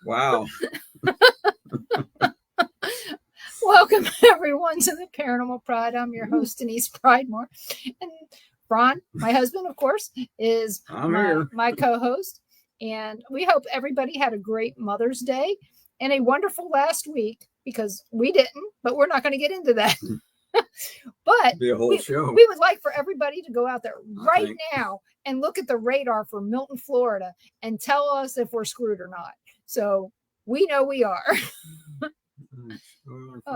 Wow. Welcome, everyone, to the Paranormal Pride. I'm your host, Denise Pridemore. And Ron, my husband, of course, is my co-host. And we hope everybody had a great Mother's Day and a wonderful last week, because we didn't, but we're not going to get into that. But be a whole show. We would like for everybody to go out there right now and look at the radar for Milton, Florida, and tell us if we're screwed or not. So we know we are.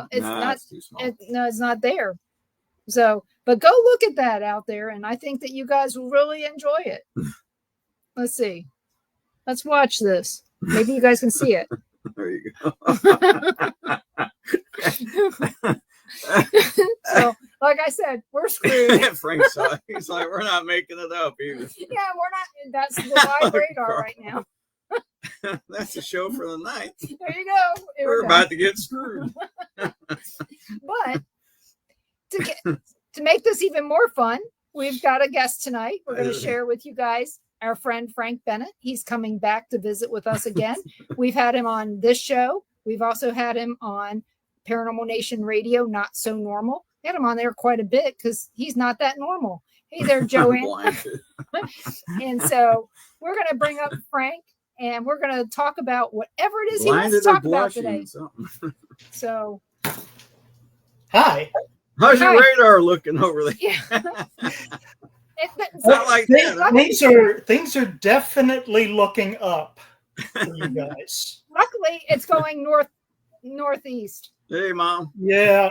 It's not there. So, but go look at that out there, and I think that you guys will really enjoy it. Let's see. Let's watch this. Maybe you guys can see it. There you go. So, like I said, we're screwed. Frank saw it. He's like, we're not making it up either. Yeah, we're not. That's the live radar right now. That's a show for the night. There you go. We're about to get screwed. But to make this even more fun, we've got a guest tonight. We're going to share with you guys our friend Frank Bennett. He's coming back to visit with us again. We've had him on this show. We've also had him on Paranormal Nation Radio, Not So Normal. We had him on there quite a bit because he's not that normal. Hey there, Joanne. And so we're going to bring up Frank, and we're going to talk about whatever it is he wants to talk about today. So, hi. How's your radar looking over there? Yeah. It's not like that. Things are definitely looking up for you guys. Luckily, it's going northeast. Hey, Mom. Yeah.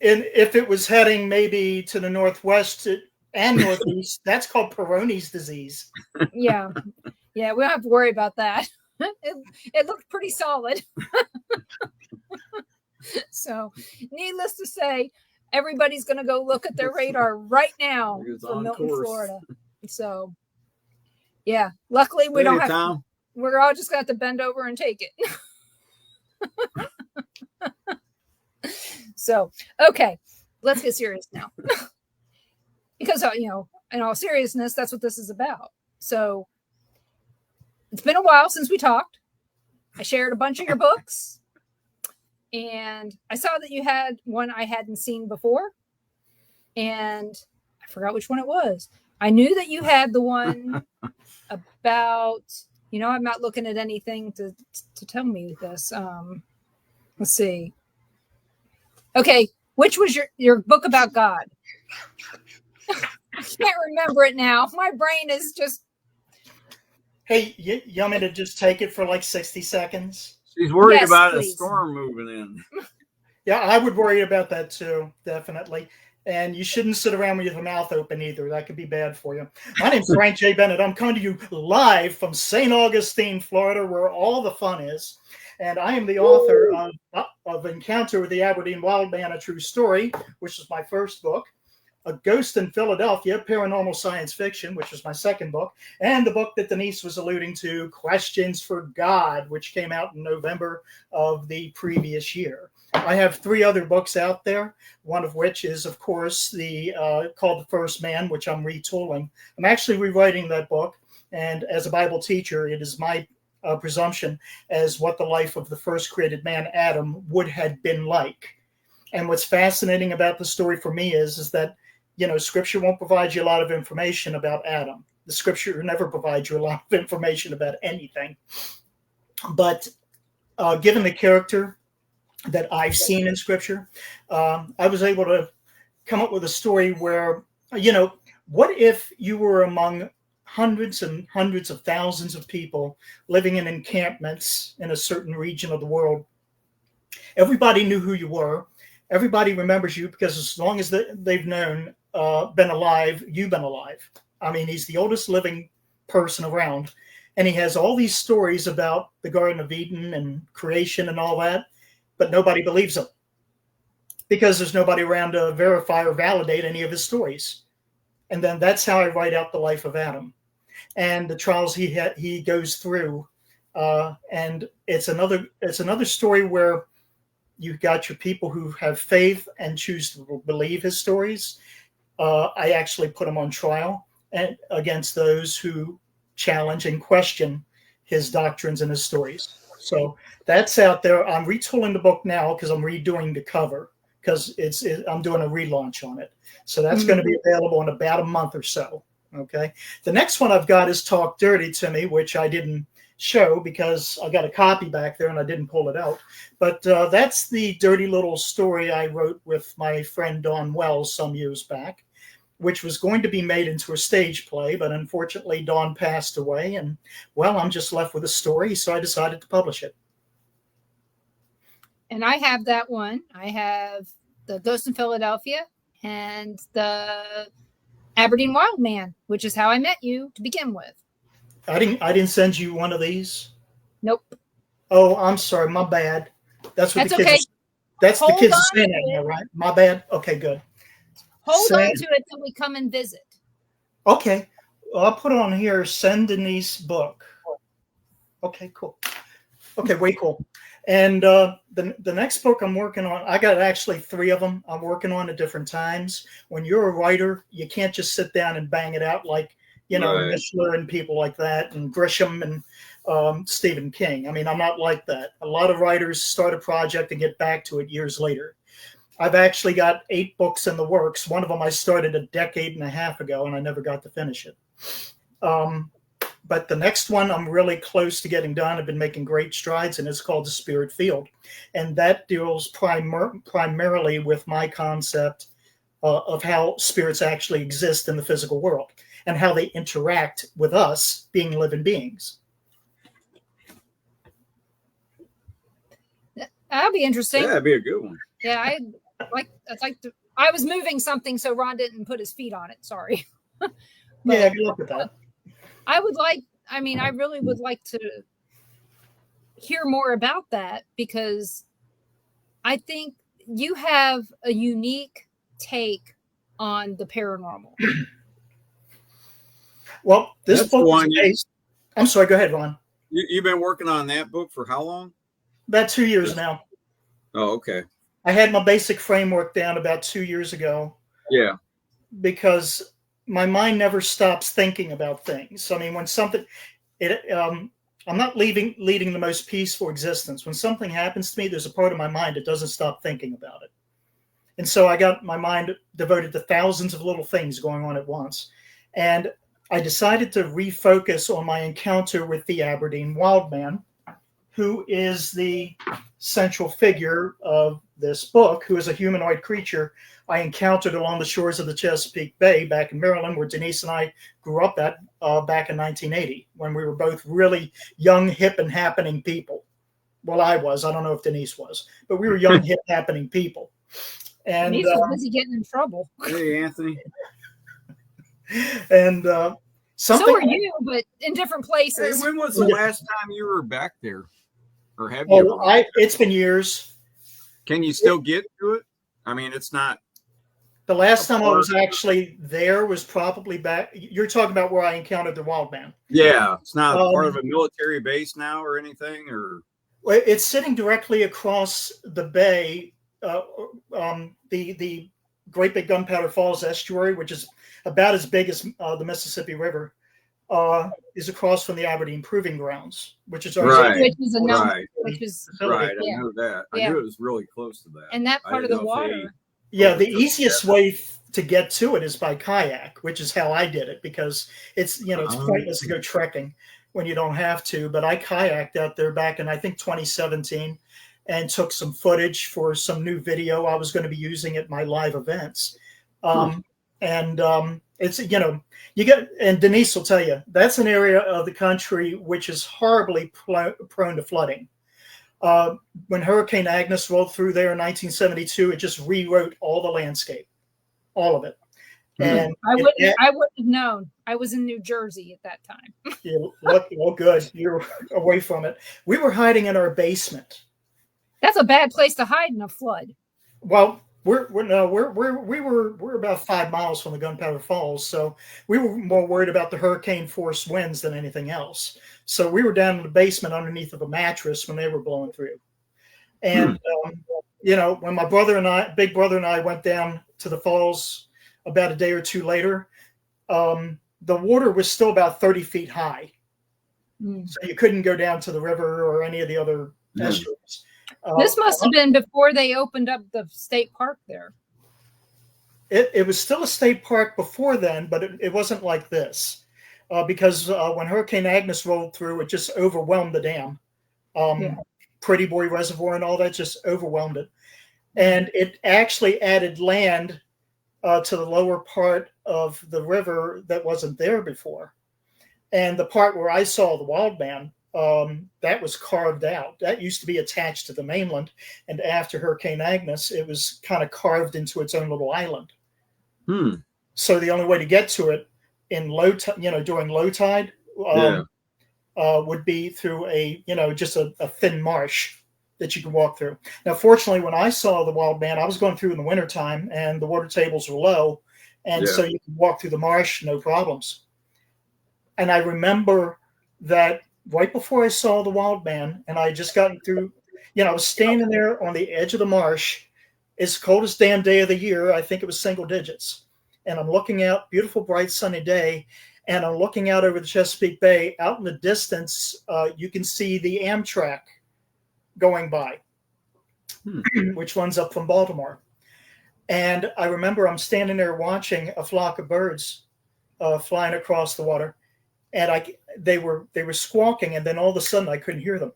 If it was heading maybe to the northwest and northeast, that's called Peyronie's disease. Yeah. Yeah, we don't have to worry about that. It looked pretty solid. So, needless to say, everybody's going to go look at their radar right now for Milton, Florida. So, yeah, luckily we don't have to. We're all just going to have to bend over and take it. So, okay, let's get serious now. Because, in all seriousness, that's what this is about. So, it's been a while since we talked. I shared a bunch of your books. And I saw that you had one I hadn't seen before. And I forgot which one it was. I knew that you had the one about, I'm not looking at anything to tell me this. Let's see. Okay. Which was your book about God? I can't remember it now. My brain is just. Hey, you want me to just take it for like 60 seconds? She's worried about a storm moving in. Yeah, I would worry about that too, definitely. And you shouldn't sit around with your mouth open either. That could be bad for you. My name's Frank J. Bennett. I'm coming to you live from St. Augustine, Florida, where all the fun is. And I am the author of Encounter with the Aberdeen Wild Man, A True Story, which is my first book. A Ghost in Philadelphia, Paranormal Science Fiction, which was my second book, and the book that Denise was alluding to, Questions for God, which came out in November of the previous year. I have 3 other books out there, one of which is, of course, called The First Man, which I'm retooling. I'm actually rewriting that book, and as a Bible teacher, it is my presumption as what the life of the first created man, Adam, would have been like. And what's fascinating about the story for me is that Scripture won't provide you a lot of information about Adam. The Scripture never provides you a lot of information about anything. But given the character that I've seen in Scripture, I was able to come up with a story where, what if you were among hundreds and hundreds of thousands of people living in encampments in a certain region of the world? Everybody knew who you were. Everybody remembers you because as long as they've been alive, you've been alive. I mean, he's the oldest living person around, and he has all these stories about the Garden of Eden and creation and all that, but nobody believes him because there's nobody around to verify or validate any of his stories. And then that's how I write out the life of Adam and the trials he goes through. And it's another story where you've got your people who have faith and choose to believe his stories. I actually put him on trial against those who challenge and question his doctrines and his stories. So that's out there. I'm retooling the book now because I'm redoing the cover because I'm doing a relaunch on it. So that's going to be available in about a month or so. Okay. The next one I've got is Talk Dirty to Me, which I didn't show because I got a copy back there and I didn't pull it out. But that's the dirty little story I wrote with my friend Dawn Wells some years back, which was going to be made into a stage play, but unfortunately Dawn passed away, and well, I'm just left with a story, so I decided to publish it. And I have that one. I have the Ghost in Philadelphia and the Aberdeen Wild Man, which is how I met you to begin with. I didn't send you one of these. Nope. Oh, I'm sorry, my bad. That's what the kids. Okay. That's the kids are saying now, right? My bad. Okay, good. Hold on to it till we come and visit. Okay. Well, I'll put on here, send Denise book. Okay, cool. Okay, way cool. And the next book I'm working on, I got actually 3 of them I'm working on at different times. When you're a writer, you can't just sit down and bang it out like, right. Mishler and people like that, and Grisham and Stephen King. I mean, I'm not like that. A lot of writers start a project and get back to it years later. I've actually got 8 books in the works. One of them I started a decade and a half ago, and I never got to finish it. But the next one I'm really close to getting done. I've been making great strides, and it's called The Spirit Field. And that deals primarily with my concept of how spirits actually exist in the physical world and how they interact with us being living beings. That'd be interesting. Yeah, that'd be a good one. Yeah, I was moving something so Ron didn't put his feet on it. Sorry. Yeah, good luck with that. I really would like to hear more about that because I think you have a unique take on the paranormal. Well, this book is based. I'm sorry, go ahead, Ron. You've been working on that book for how long? About 2 years now. Oh, okay. I had my basic framework down about 2 years ago. Yeah. Because my mind never stops thinking about things. I mean, when something, I'm not leading the most peaceful existence. When something happens to me, there's a part of my mind that doesn't stop thinking about it. And so I got my mind devoted to thousands of little things going on at once. And I decided to refocus on my encounter with the Aberdeen Wild Man, who is the central figure of this book, who is a humanoid creature I encountered along the shores of the Chesapeake Bay back in Maryland, where Denise and I grew up at back in 1980, when we were both really young, hip, and happening people. Well, I was. I don't know if Denise was, but we were young, hip, happening people. And Denise was busy getting in trouble. Hey, Anthony. And so are you, but in different places. Hey, when was the last time you were back there? Or have you? It's been years. Can you still get to it? I mean, it's not. The last time I was actually there was probably back. You're talking about where I encountered the wild man. Yeah, it's not part of a military base now or anything, or. Well, it's sitting directly across the bay, the Great Big Gunpowder Falls estuary, which is about as big as the Mississippi River, is across from the Aberdeen Proving Grounds, which is our right. I know that. I knew it was really close to that. And that part of the water. The easiest way to get to it is by kayak, which is how I did it, because it's pointless to go trekking when you don't have to. But I kayaked out there back in, I think, 2017 and took some footage for some new video I was going to be using at my live events. It's, you get, and Denise will tell you, that's an area of the country which is horribly prone to flooding. When Hurricane Agnes rolled through there in 1972, it just rewrote all the landscape, all of it. And I wouldn't have known. I was in New Jersey at that time. Well, good. You're away from it. We were hiding in our basement. That's a bad place to hide in a flood. Well, we're about 5 miles from the Gunpowder Falls, so we were more worried about the hurricane force winds than anything else. So we were down in the basement underneath of a mattress when they were blowing through. And when my big brother and I went down to the falls about a day or two later, the water was still about 30 feet high. Mm. So you couldn't go down to the river or any of the other estuaries. This must have been before they opened up the state park there. It was still a state park before then, but it wasn't like this. Because when Hurricane Agnes rolled through, it just overwhelmed the dam. Pretty Boy Reservoir and all that just overwhelmed it. And it actually added land to the lower part of the river that wasn't there before. And the part where I saw the wild man, that was carved out. That used to be attached to the mainland. And after Hurricane Agnes, it was kind of carved into its own little island. So the only way to get to it in during low tide would be through just a thin marsh that you can walk through. Now, fortunately, when I saw the wild man, I was going through in the wintertime and the water tables were low. And so you can walk through the marsh, no problems. And I remember that right before I saw the wild man, and I had just gotten through, I was standing there on the edge of the marsh. It's the coldest damn day of the year. I think it was single digits. And I'm looking out, beautiful, bright, sunny day. And I'm looking out over the Chesapeake Bay. Out in the distance, you can see the Amtrak going by, which runs up from Baltimore. And I remember I'm standing there watching a flock of birds flying across the water. And they were squawking. And then all of a sudden, I couldn't hear them.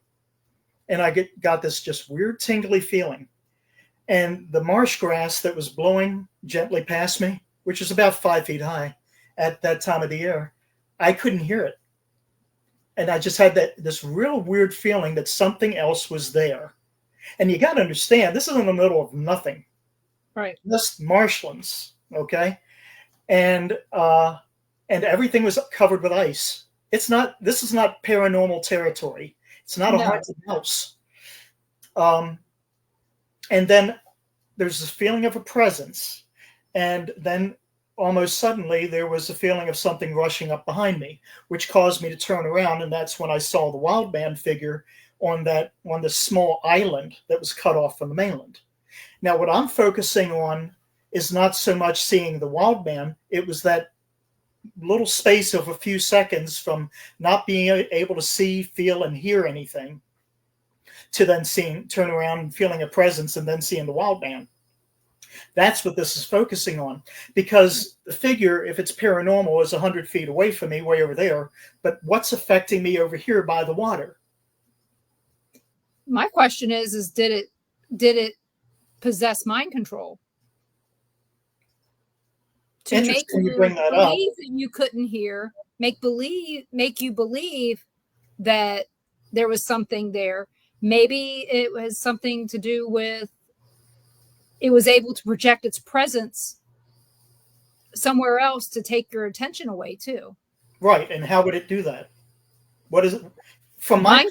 And I got this just weird tingly feeling. And the marsh grass that was blowing gently past me, which is about 5 feet high at that time of the year, I couldn't hear it. And I just had this real weird feeling that something else was there. And you got to understand, this is in the middle of nothing. Right. Just marshlands, okay? And everything was covered with ice. This is not paranormal territory. It's not a haunted house. And then there's this feeling of a presence. And then almost suddenly there was a feeling of something rushing up behind me, which caused me to turn around. And that's when I saw the wild man figure on this small island that was cut off from the mainland. Now, what I'm focusing on is not so much seeing the wild man. It was that little space of a few seconds from not being able to see, feel, and hear anything to then turn around and feeling a presence and then seeing the wild man. That's what this is focusing on, because the figure, if it's paranormal, is 100 feet away from me, way over there. But what's affecting me over here by the water? My question is did it possess mind control? To make you bring that up. Believe that you couldn't hear, make you believe that there was something there. Maybe it was something to do with it was able to project its presence somewhere else to take your attention away too. Right. And how would it do that? What is it? From my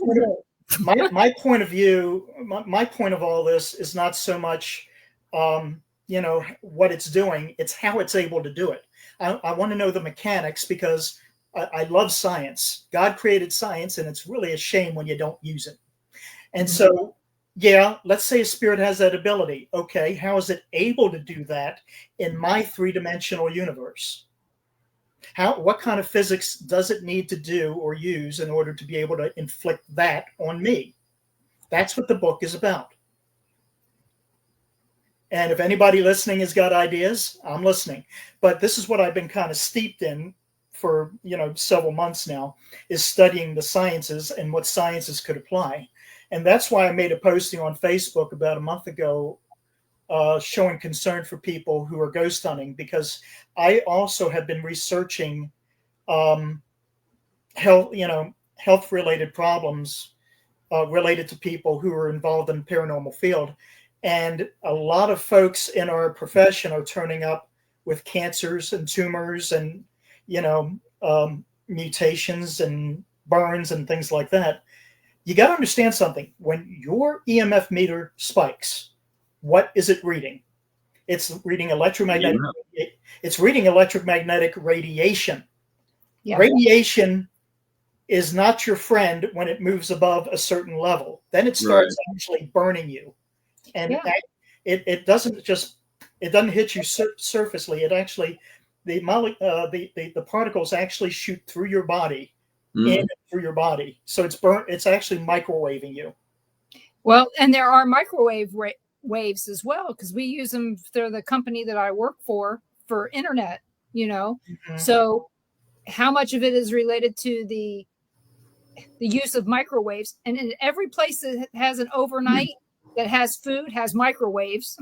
point of view, my point of all this is not so much, what it's doing. It's how it's able to do it. I want to know the mechanics because I love science. God created science, and it's really a shame when you don't use it. And so, let's say a spirit has that ability. Okay, how is it able to do that in my three-dimensional universe? What kind of physics does it need to do or use in order to be able to inflict that on me? That's what the book is about. And if anybody listening has got ideas, I'm listening. But this is what I've been kind of steeped in for, several months now, is studying the sciences and what sciences could apply. And that's why I made a posting on Facebook about a month ago showing concern for people who are ghost hunting, because I also have been researching health-related problems related to people who are involved in the paranormal field. And a lot of folks in our profession are turning up with cancers and tumors and, mutations and burns and things like that. You got to understand something. When your EMF meter spikes, what is it reading? It's reading electromagnetic. It's reading electromagnetic radiation. Yeah. Radiation is not your friend when it moves above a certain level. Then it starts actually burning you, and it doesn't hit you surfacely. It actually the particles actually shoot through your body in and through your body. So it's burnt. It's actually microwaving you. Well, and there are microwave waves as well, because we use them through the company that I work for internet, So how much of it is related to the use of microwaves? And in every place that has an overnight that has food has microwaves.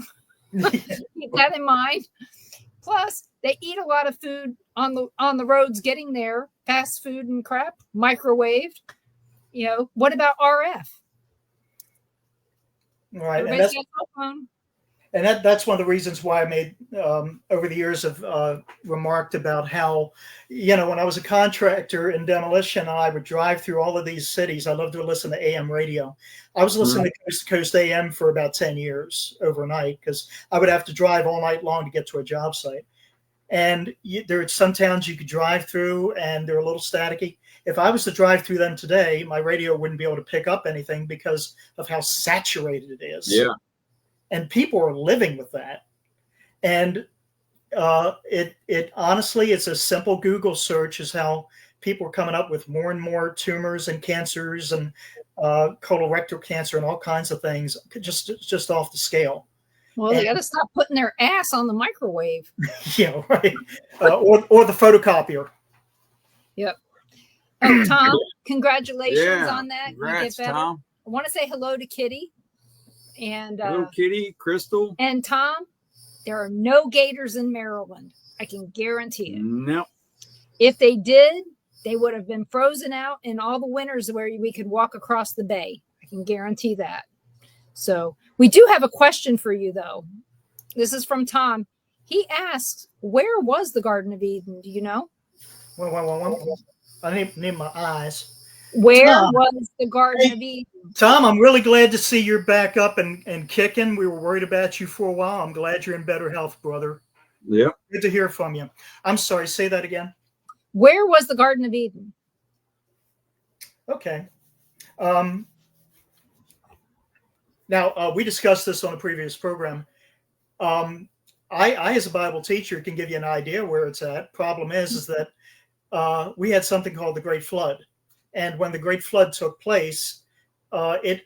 Keep that in mind. Plus, they eat a lot of food on the roads getting there, fast food and crap, microwaved. What about RF? Right, Everybody's got a phone. And that's one of the reasons why I made over the years have remarked about how, when I was a contractor in demolition, I would drive through all of these cities. I love to listen to AM radio. I was listening to Coast to Coast AM for about 10 years overnight, because I would have to drive all night long to get to a job site. And there are some towns you could drive through and they're a little staticky. If I was to drive through them today, my radio wouldn't be able to pick up anything because of how saturated it is. Yeah. And people are living with that. And it honestly, it's a simple Google search is how people are coming up with more and more tumors and cancers and colorectal cancer and all kinds of things, just off the scale. Well, they got to stop putting their ass on the microwave. Yeah, right. Or the photocopier. Yep. Oh, Tom, congratulations on that. Congrats, you get better. Tom. I want to say hello to Kitty. And hello, Kitty, Crystal. And Tom, there are no gators in Maryland. I can guarantee it. No. If they did, they would have been frozen out in all the winters where we could walk across the bay. I can guarantee that. So we do have a question for you, though. This is from Tom. He asks, where was the Garden of Eden? Do you know? I need my eyes. Where was the Garden of Eden? Tom, I'm really glad to see you're back up and kicking. We were worried about you for a while. I'm glad you're in better health, brother. Yeah. Good to hear from you. I'm sorry, say that again. Where was the Garden of Eden? Okay. Now, we discussed this on a previous program. I, as a Bible teacher, can give you an idea where it's at. Problem is that we had something called the Great Flood. And when the Great Flood took place, it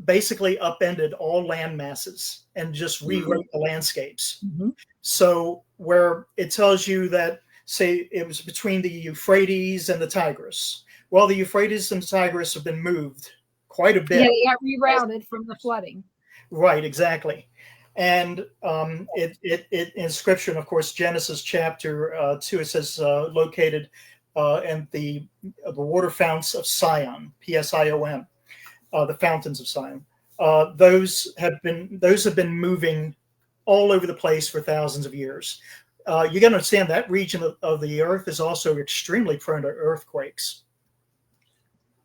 basically upended all land masses and just rewrote the landscapes. Mm-hmm. So where it tells you that, say, it was between the Euphrates and the Tigris. Well, the Euphrates and the Tigris have been moved quite a bit. Yeah, they got rerouted from the flooding. Right, exactly. And it in Scripture, and of course, Genesis chapter 2, it says located in the water founts of Sion, Psion, the fountains of Sion. Those have been moving all over the place for thousands of years. You got to understand that region of the earth is also extremely prone to earthquakes.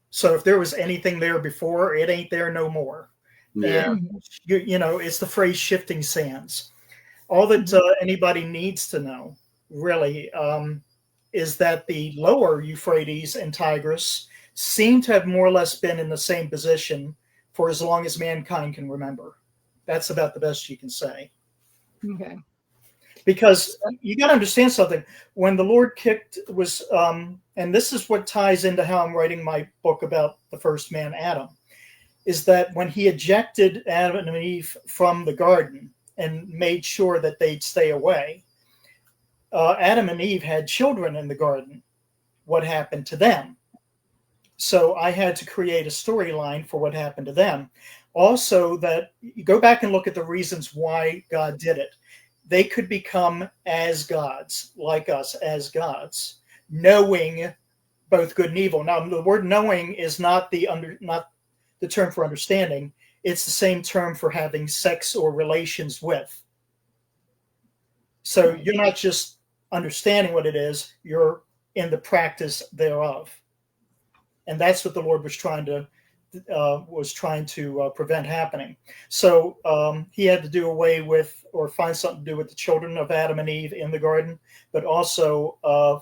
So if there was anything there before, it ain't there no more. Yeah. And it's the phrase shifting sands. All that anybody needs to know really is that the lower Euphrates and Tigris seem to have more or less been in the same position for as long as mankind can remember. That's about the best you can say. Okay. Because you got to understand something. When the Lord and this is what ties into how I'm writing my book about the first man, Adam, is that when he ejected Adam and Eve from the garden and made sure that they'd stay away, Adam and Eve had children in the garden. What happened to them? So I had to create a storyline for what happened to them. Also, that you go back and look at the reasons why God did it. They could become as gods, like us as gods, knowing both good and evil. Now, the word knowing is not the term for understanding. It's the same term for having sex or relations with. So you're not just understanding what it is, you're in the practice thereof. And that's what the Lord was trying to prevent happening. So he had to do away with or find something to do with the children of Adam and Eve in the garden, but also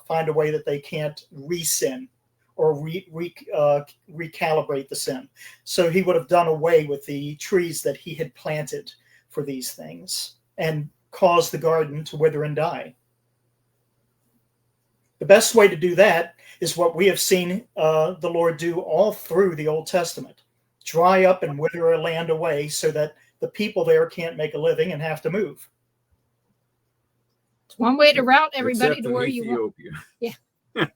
find a way that they can't re-sin or recalibrate the sin. So he would have done away with the trees that he had planted for these things and caused the garden to wither and die. The best way to do that is what we have seen the Lord do all through the Old Testament. Dry up and wither a land away so that the people there can't make a living and have to move. It's one way to route everybody Except to in where you want. Ethiopia. Yeah.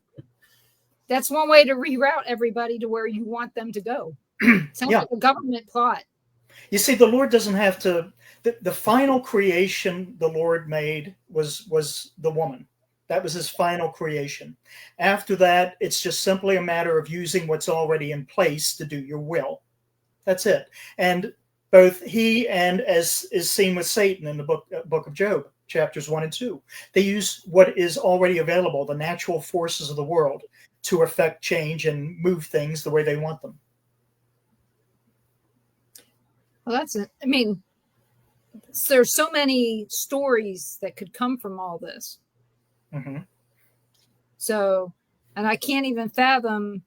That's one way to reroute everybody to where you want them to go. Sounds like a government plot. You see, the Lord doesn't have to. The final creation the Lord made was the woman. That was his final creation. After that, it's just simply a matter of using what's already in place to do your will. That's it. And both he and, as is seen with Satan in the book of Job, chapters 1 and 2, they use what is already available, the natural forces of the world, to affect change and move things the way they want them. Well, that's it. I mean, there's so many stories that could come from all this. Mm-hmm. So, and I can't even fathom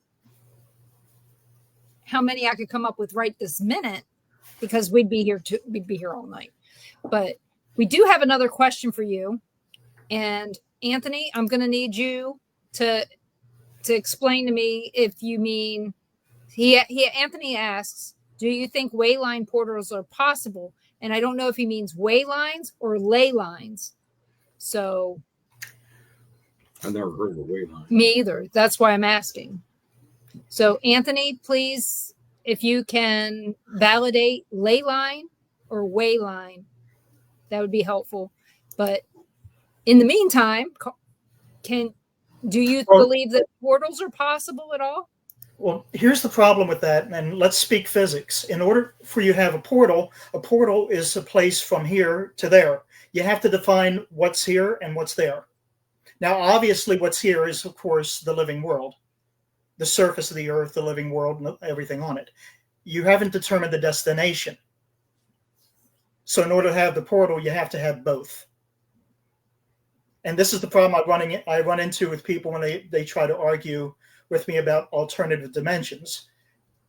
how many I could come up with right this minute, because we'd be here all night. But we do have another question for you. And Anthony, I'm going to need you to explain to me if you mean, Anthony asks, do you think way line portals are possible? And I don't know if he means way lines or ley lines. So I've never heard of a way line. me either. That's why I'm asking. So Anthony, please, if you can validate ley line or way line, that would be helpful. But in the meantime, do you believe that portals are possible at all? Well, here's the problem with that, and let's speak physics. In order for you to have a portal is a place from here to there. You have to define what's here and what's there. Now, obviously, what's here is, of course, the living world, the surface of the earth, the living world, and everything on it. You haven't determined the destination. So in order to have the portal, you have to have both. And this is the problem I run into with people when they try to argue with me about alternative dimensions.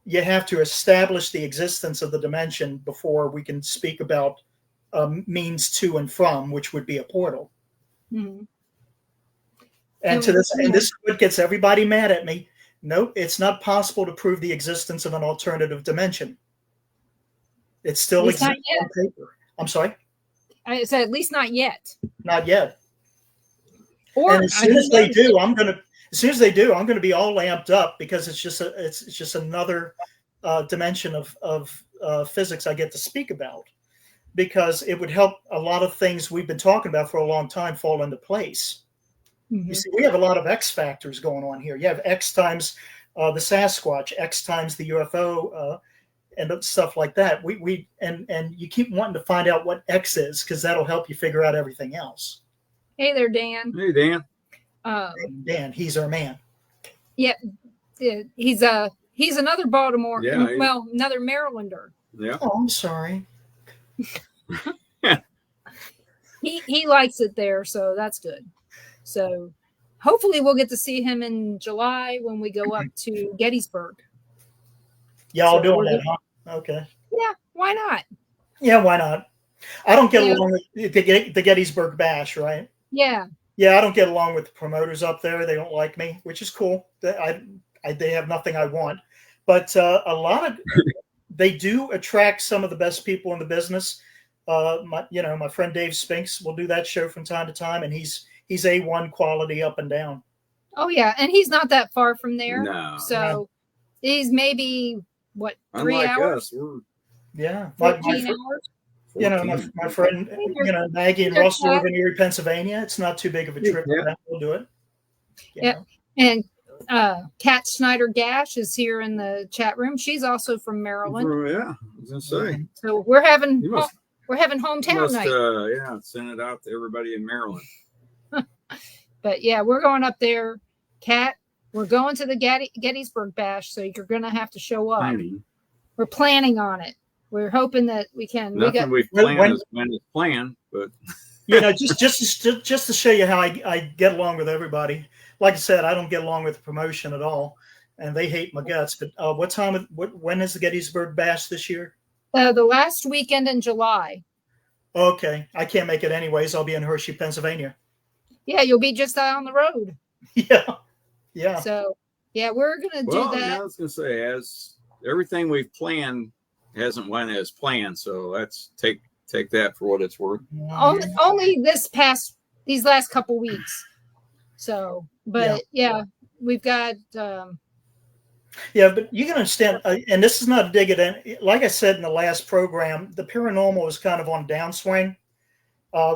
You have to establish the existence of the dimension before we can speak about means to and from, which would be a portal. Mm-hmm. And this is what gets everybody mad at me. Nope, it's not possible to prove the existence of an alternative dimension. It still exists on paper. I'm sorry? I said at least not yet. Not yet. And as soon as they do, I'm going to be all amped up, because it's just another dimension of physics I get to speak about, because it would help a lot of things we've been talking about for a long time fall into place. Mm-hmm. You see, we have a lot of X factors going on here. You have X times the Sasquatch, X times the UFO, and stuff like that. And you keep wanting to find out what X is, because that'll help you figure out everything else. Hey there, Dan. Hey, Dan. Dan, he's our man. Yeah, he's another Baltimore. Yeah, another Marylander. Yeah. Oh, I'm sorry. He likes it there, so that's good. So hopefully we'll get to see him in July when we go up to Gettysburg. Y'all doing that, huh? Okay. Yeah, why not? Yeah, why not? I don't get along with the Gettysburg Bash, right? Yeah. Yeah, I don't get along with the promoters up there. They don't like me, which is cool. They have nothing I want. But they do attract some of the best people in the business. My friend Dave Spinks will do that show from time to time, and he's A1 quality up and down. Oh yeah, and he's not that far from there. No. So he's maybe 3 hours? Yeah. 14 hours. My friend, Maggie and Russell live in Erie, Pennsylvania. It's not too big of a trip. Yeah. We'll do it. Yeah. And Kat Schneider Gash is here in the chat room. She's also from Maryland. Yeah, I was gonna say. So we're having hometown night. Send it out to everybody in Maryland. But yeah, we're going up there. Kat, we're going to the Gettysburg Bash, so you're going to have to show up. We're planning on it. We're hoping that we can. Nothing we've planned is when it's planned, but just to show you how I get along with everybody. Like I said, I don't get along with the promotion at all, and they hate my guts. But when is the Gettysburg Bash this year? The last weekend in July. Okay, I can't make it anyways. I'll be in Hershey, Pennsylvania. Yeah, you'll be just on the road. Yeah. Yeah. So yeah, we're gonna do Well, that. yeah, I was gonna say, as everything we've planned hasn't went as planned, so let's take that for what it's worth. Only these last couple weeks. So, but yeah, we've got Yeah, but you can understand, and this is not a dig at any, like I said in the last program, the paranormal is kind of on downswing.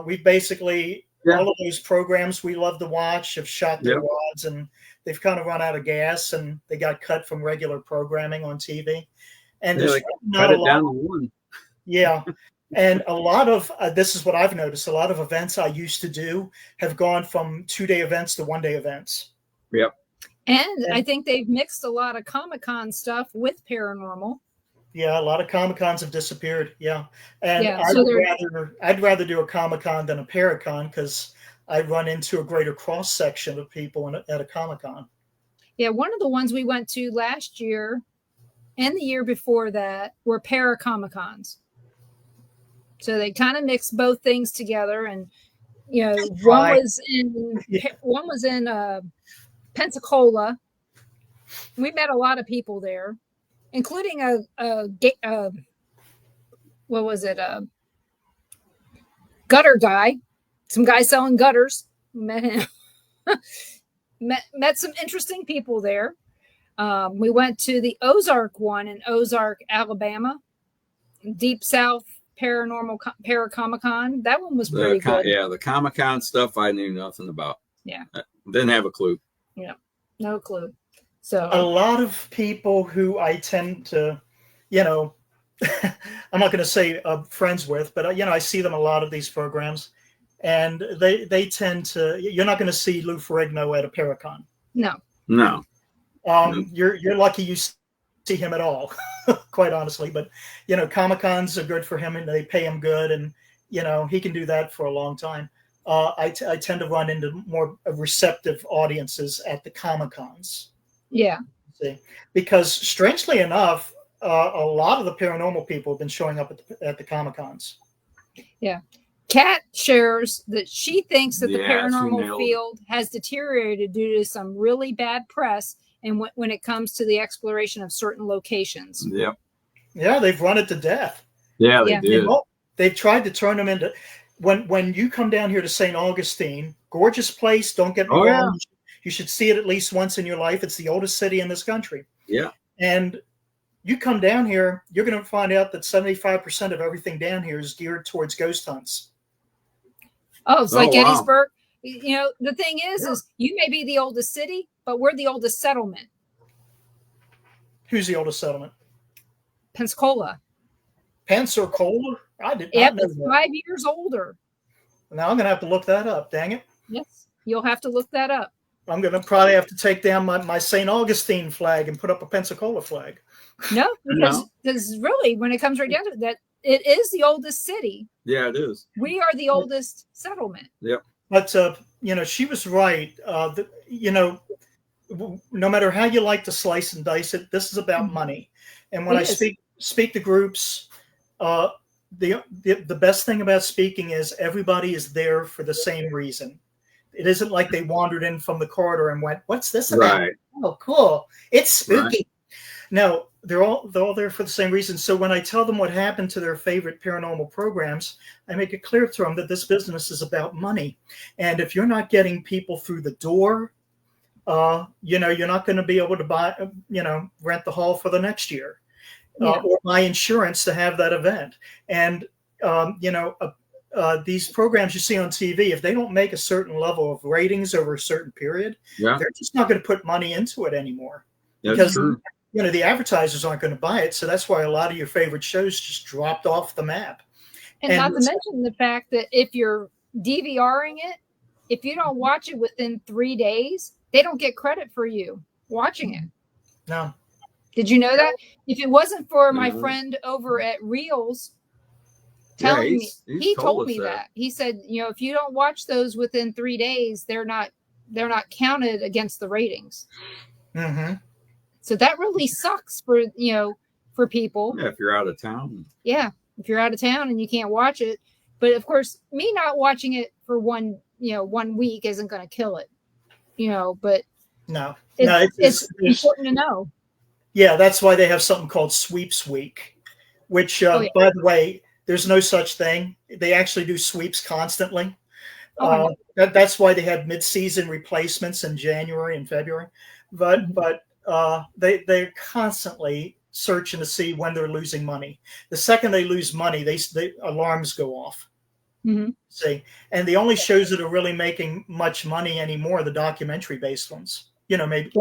We basically, all of those programs we love to watch have shot their wads, and they've kind of run out of gas, and they got cut from regular programming on TV. And there's not a lot. Down to one. Yeah. And a lot of, this is what I've noticed, a lot of events I used to do have gone from 2-day events to 1-day events. Yep. And I think they've mixed a lot of Comic-Con stuff with paranormal. Yeah, a lot of Comic-Cons have disappeared. Yeah. And Yeah, I'd rather do a Comic-Con than a Paracon, because I run into a greater cross section of people at a Comic-Con. Yeah, one of the ones we went to last year and the year before that were Paracomic-Cons. So they kind of mixed both things together, and one was in Pensacola. We met a lot of people there, including a gutter guy, some guy selling gutters. Met him. met some interesting people there. We went to the Ozark one in Ozark, Alabama, Deep South Paranormal Paracomic-Con. That one was pretty good. Yeah, the Comic-Con stuff I knew nothing about. Yeah. Didn't have a clue. Yeah, no clue. So a lot of people who I tend to, I'm not going to say friends with, but I see them a lot of these programs, and they tend to. You're not going to see Lou Ferrigno at a Paracon. No. You're lucky you see him at all, quite honestly. But Comic-Cons are good for him, and they pay him good, and he can do that for a long time. I tend to run into more receptive audiences at the Comic-Cons. Yeah. See, because strangely enough, a lot of the paranormal people have been showing up at the Comic-Cons. Yeah. Kat shares that she thinks that the paranormal field has deteriorated due to some really bad press, and when it comes to the exploration of certain locations. Yep. Yeah, they've run it to death. Yeah, they did. They've tried to turn them into. When you come down here to St. Augustine, gorgeous place. Don't get me wrong. Yeah. You should see it at least once in your life. It's the oldest city in this country. Yeah. And you come down here, you're going to find out that 75% of everything down here is geared towards ghost hunts. Oh, it's like Gettysburg. The thing is you may be the oldest city, but we're the oldest settlement. Who's the oldest settlement? Pensacola. Pensacola? I did not yep, know it's 5 years older. Now I'm going to have to look that up. Dang it. Yes, you'll have to look that up. I'm going to probably have to take down my St. Augustine flag and put up a Pensacola flag. No, because really, when it comes right down to it, it is the oldest city. Yeah, it is. We are the oldest settlement. Yep. But, she was right. No matter how you like to slice and dice it, this is about money. And when I speak to groups, the best thing about speaking is everybody is there for the same reason. It isn't like they wandered in from the corridor and went, "What's this about?" Right. Oh, cool! It's spooky. Right. No, they're all there for the same reason. So when I tell them what happened to their favorite paranormal programs, I make it clear to them that this business is about money, and if you're not getting people through the door, you're not going to be able to buy, rent the hall for the next year. Or buy insurance to have that event. And, these programs you see on TV, if they don't make a certain level of ratings over a certain period, they're just not going to put money into it anymore. That's because, true. The advertisers aren't going to buy it. So that's why a lot of your favorite shows just dropped off the map. And not to mention the fact that if you're DVRing it, if you don't watch it within 3 days, they don't get credit for you watching it. No. Did you know that? If it wasn't for my friend over at Reels telling me, he told me that. He said, if you don't watch those within 3 days, they're not counted against the ratings. Mm-hmm. So that really sucks for people. Yeah, if you're out of town. Yeah, if you're out of town and you can't watch it. But of course, me not watching it for one week isn't going to kill it. But No, It's, no, it's there's important to know. yeah, that's why they have something called Sweeps Week, which, Oh, yeah. by the way, there's no such thing. They actually do sweeps constantly. Oh, I know. That's why they have mid-season replacements in January and February. Mhm. But they're constantly searching to see when they're losing money. The second they lose money, they alarms go off. Mhm. See, and the only shows that are really making much money anymore are the documentary-based ones. You know, maybe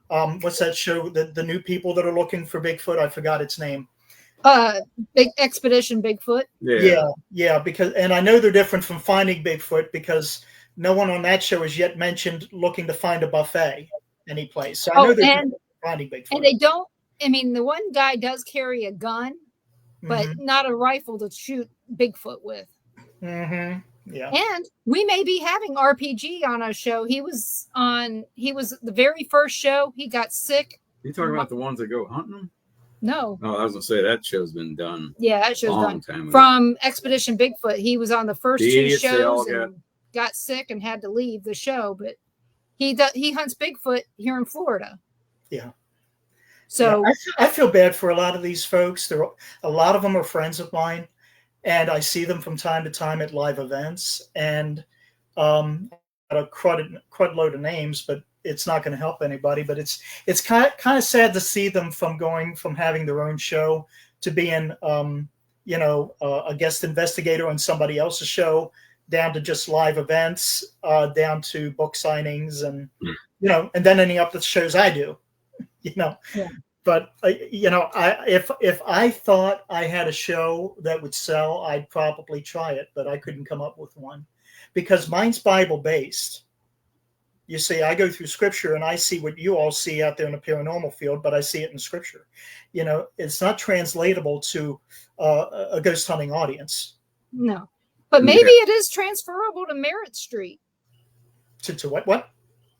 what's that show? The new people that are looking for Bigfoot. I forgot its name. Big Expedition Bigfoot. Yeah. Because, and I know they're different from Finding Bigfoot because no one on that show has yet mentioned looking to find a buffet any place. So I know they're different from Finding Bigfoot. And they don't. I mean, the one guy does carry a gun, but Mhm. not a rifle to shoot Bigfoot with. Mhm. Yeah. And we may be having RPG on our show. He was the very first show. He got sick. You talking about the ones that go hunting them? No. Oh, I was gonna say that show's been done. Yeah, that show's long done. time ago. From Expedition Bigfoot. He was on the first The two idiots, they all shows and got sick and had to leave the show. But he hunts Bigfoot here in Florida. Yeah. So yeah, I feel bad for a lot of these folks. A lot of them are friends of mine, and I see them from time to time at live events. And a crud load of names, but it's not going to help anybody. But it's kind of sad to see them going from having their own show to being a guest investigator on somebody else's show, down to just live events, down to book signings, and and then ending up with shows I do. Yeah. But if I thought I had a show that would sell, I'd probably try it, but I couldn't come up with one because mine's Bible based. You see, I go through scripture and I see what you all see out there in the paranormal field, but I see it in scripture. It's not translatable to a ghost hunting audience. No, but maybe it is transferable to Merritt Street. To what?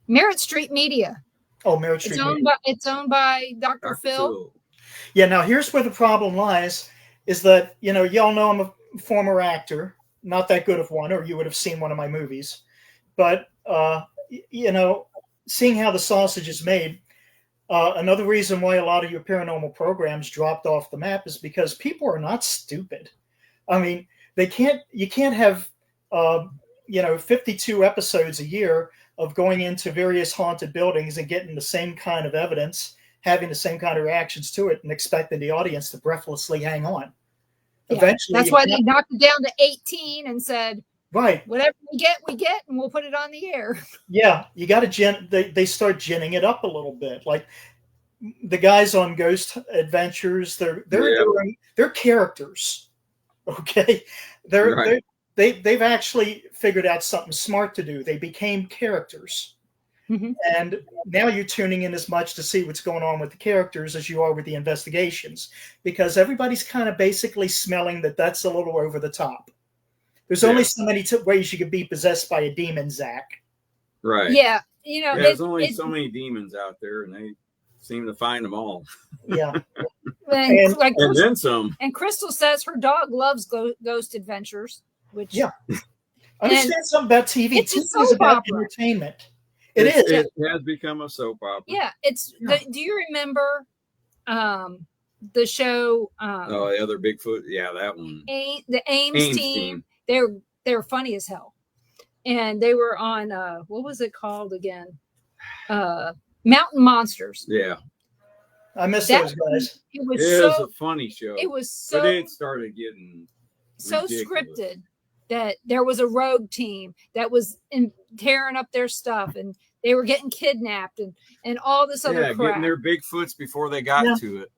Merritt Street Media. Oh, Merritt Street. It's owned by Dr. Phil. Yeah. Now here's where the problem lies: is that y'all know I'm a former actor, not that good of one, or you would have seen one of my movies. But seeing how the sausage is made, another reason why a lot of your paranormal programs dropped off the map is because people are not stupid. I mean, you can't have 52 episodes a year of going into various haunted buildings and getting the same kind of evidence, having the same kind of reactions to it, and expecting the audience to breathlessly hang on. Yeah, eventually, that's why they knocked it down to 18 and said, right, whatever we get, and we'll put it on the air. Yeah, you got to they start ginning it up a little bit. Like the guys on Ghost Adventures, they're characters. Okay, they've actually figured out something smart to do. They became characters. Mm-hmm. And now you're tuning in as much to see what's going on with the characters as you are with the investigations, because everybody's kind of basically smelling that that's a little over the top. There's only so many ways you could be possessed by a demon, Zach. Right. Yeah. There's only so many demons out there, and they seem to find them all. Yeah. and then some. And Crystal says her dog loves Ghost Adventures, which understand something about TV. It's TV is about entertainment. It is. It has become a soap opera. Yeah. Do you remember the show? The other Bigfoot. Yeah, that one. The Ames team. They're funny as hell. And they were on what was it called again? Mountain Monsters. Yeah. I miss those guys. It was a funny show. It was so, but it started getting so ridiculous. Scripted that there was a rogue team that was tearing up their stuff, and they were getting kidnapped and all this other crap. Getting their Bigfoots before they got to it.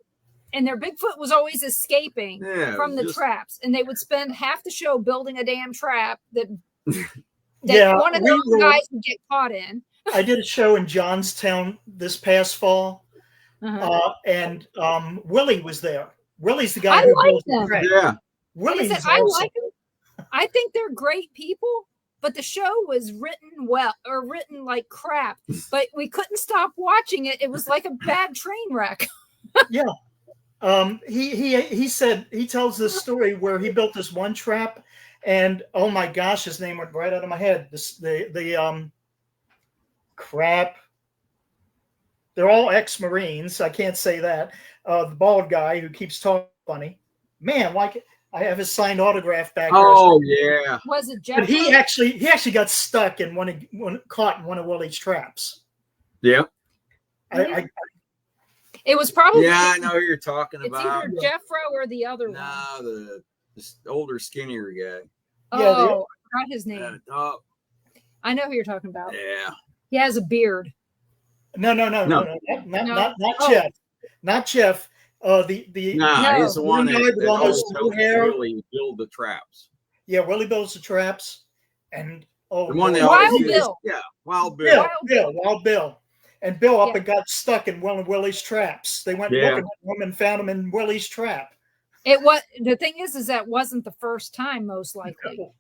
And their Bigfoot was always escaping from the traps, and they would spend half the show building a damn trap that one of those guys would get caught in. I did a show in Johnstown this past fall. And Willie was there. Willie's the guy who built the trap. Yeah. Willie's awesome. I like him. I think they're great people, but the show was written like crap. But we couldn't stop watching it. It was like a bad train wreck. Yeah. He said he tells this story where he built this one trap, and oh my gosh, his name went right out of my head. Crap. They're all ex-Marines. I can't say that. The bald guy who keeps talking funny. Man, like I have his signed autograph back here. Oh yeah. Was it But he Jeffrey? actually got stuck in caught in one of Willie's traps. Yeah. I It was probably. Yeah, I know who you're talking It's about. either Jeffro or the other one. No, the older, skinnier guy. Oh, I forgot his name. Oh, I know who you're talking about. yeah. He has a beard. No, not Jeff. Not Jeff. The Nah, he's the one that almost always blue hair. really build the traps. Yeah, Willie builds the traps, and The one that Wild always Bill. Yeah, Wild Bill. Wild Bill. And Bill up and got stuck in one of Willie's traps. They went looking for him and found him in Willie's trap. It was the thing is that wasn't the first time, most likely,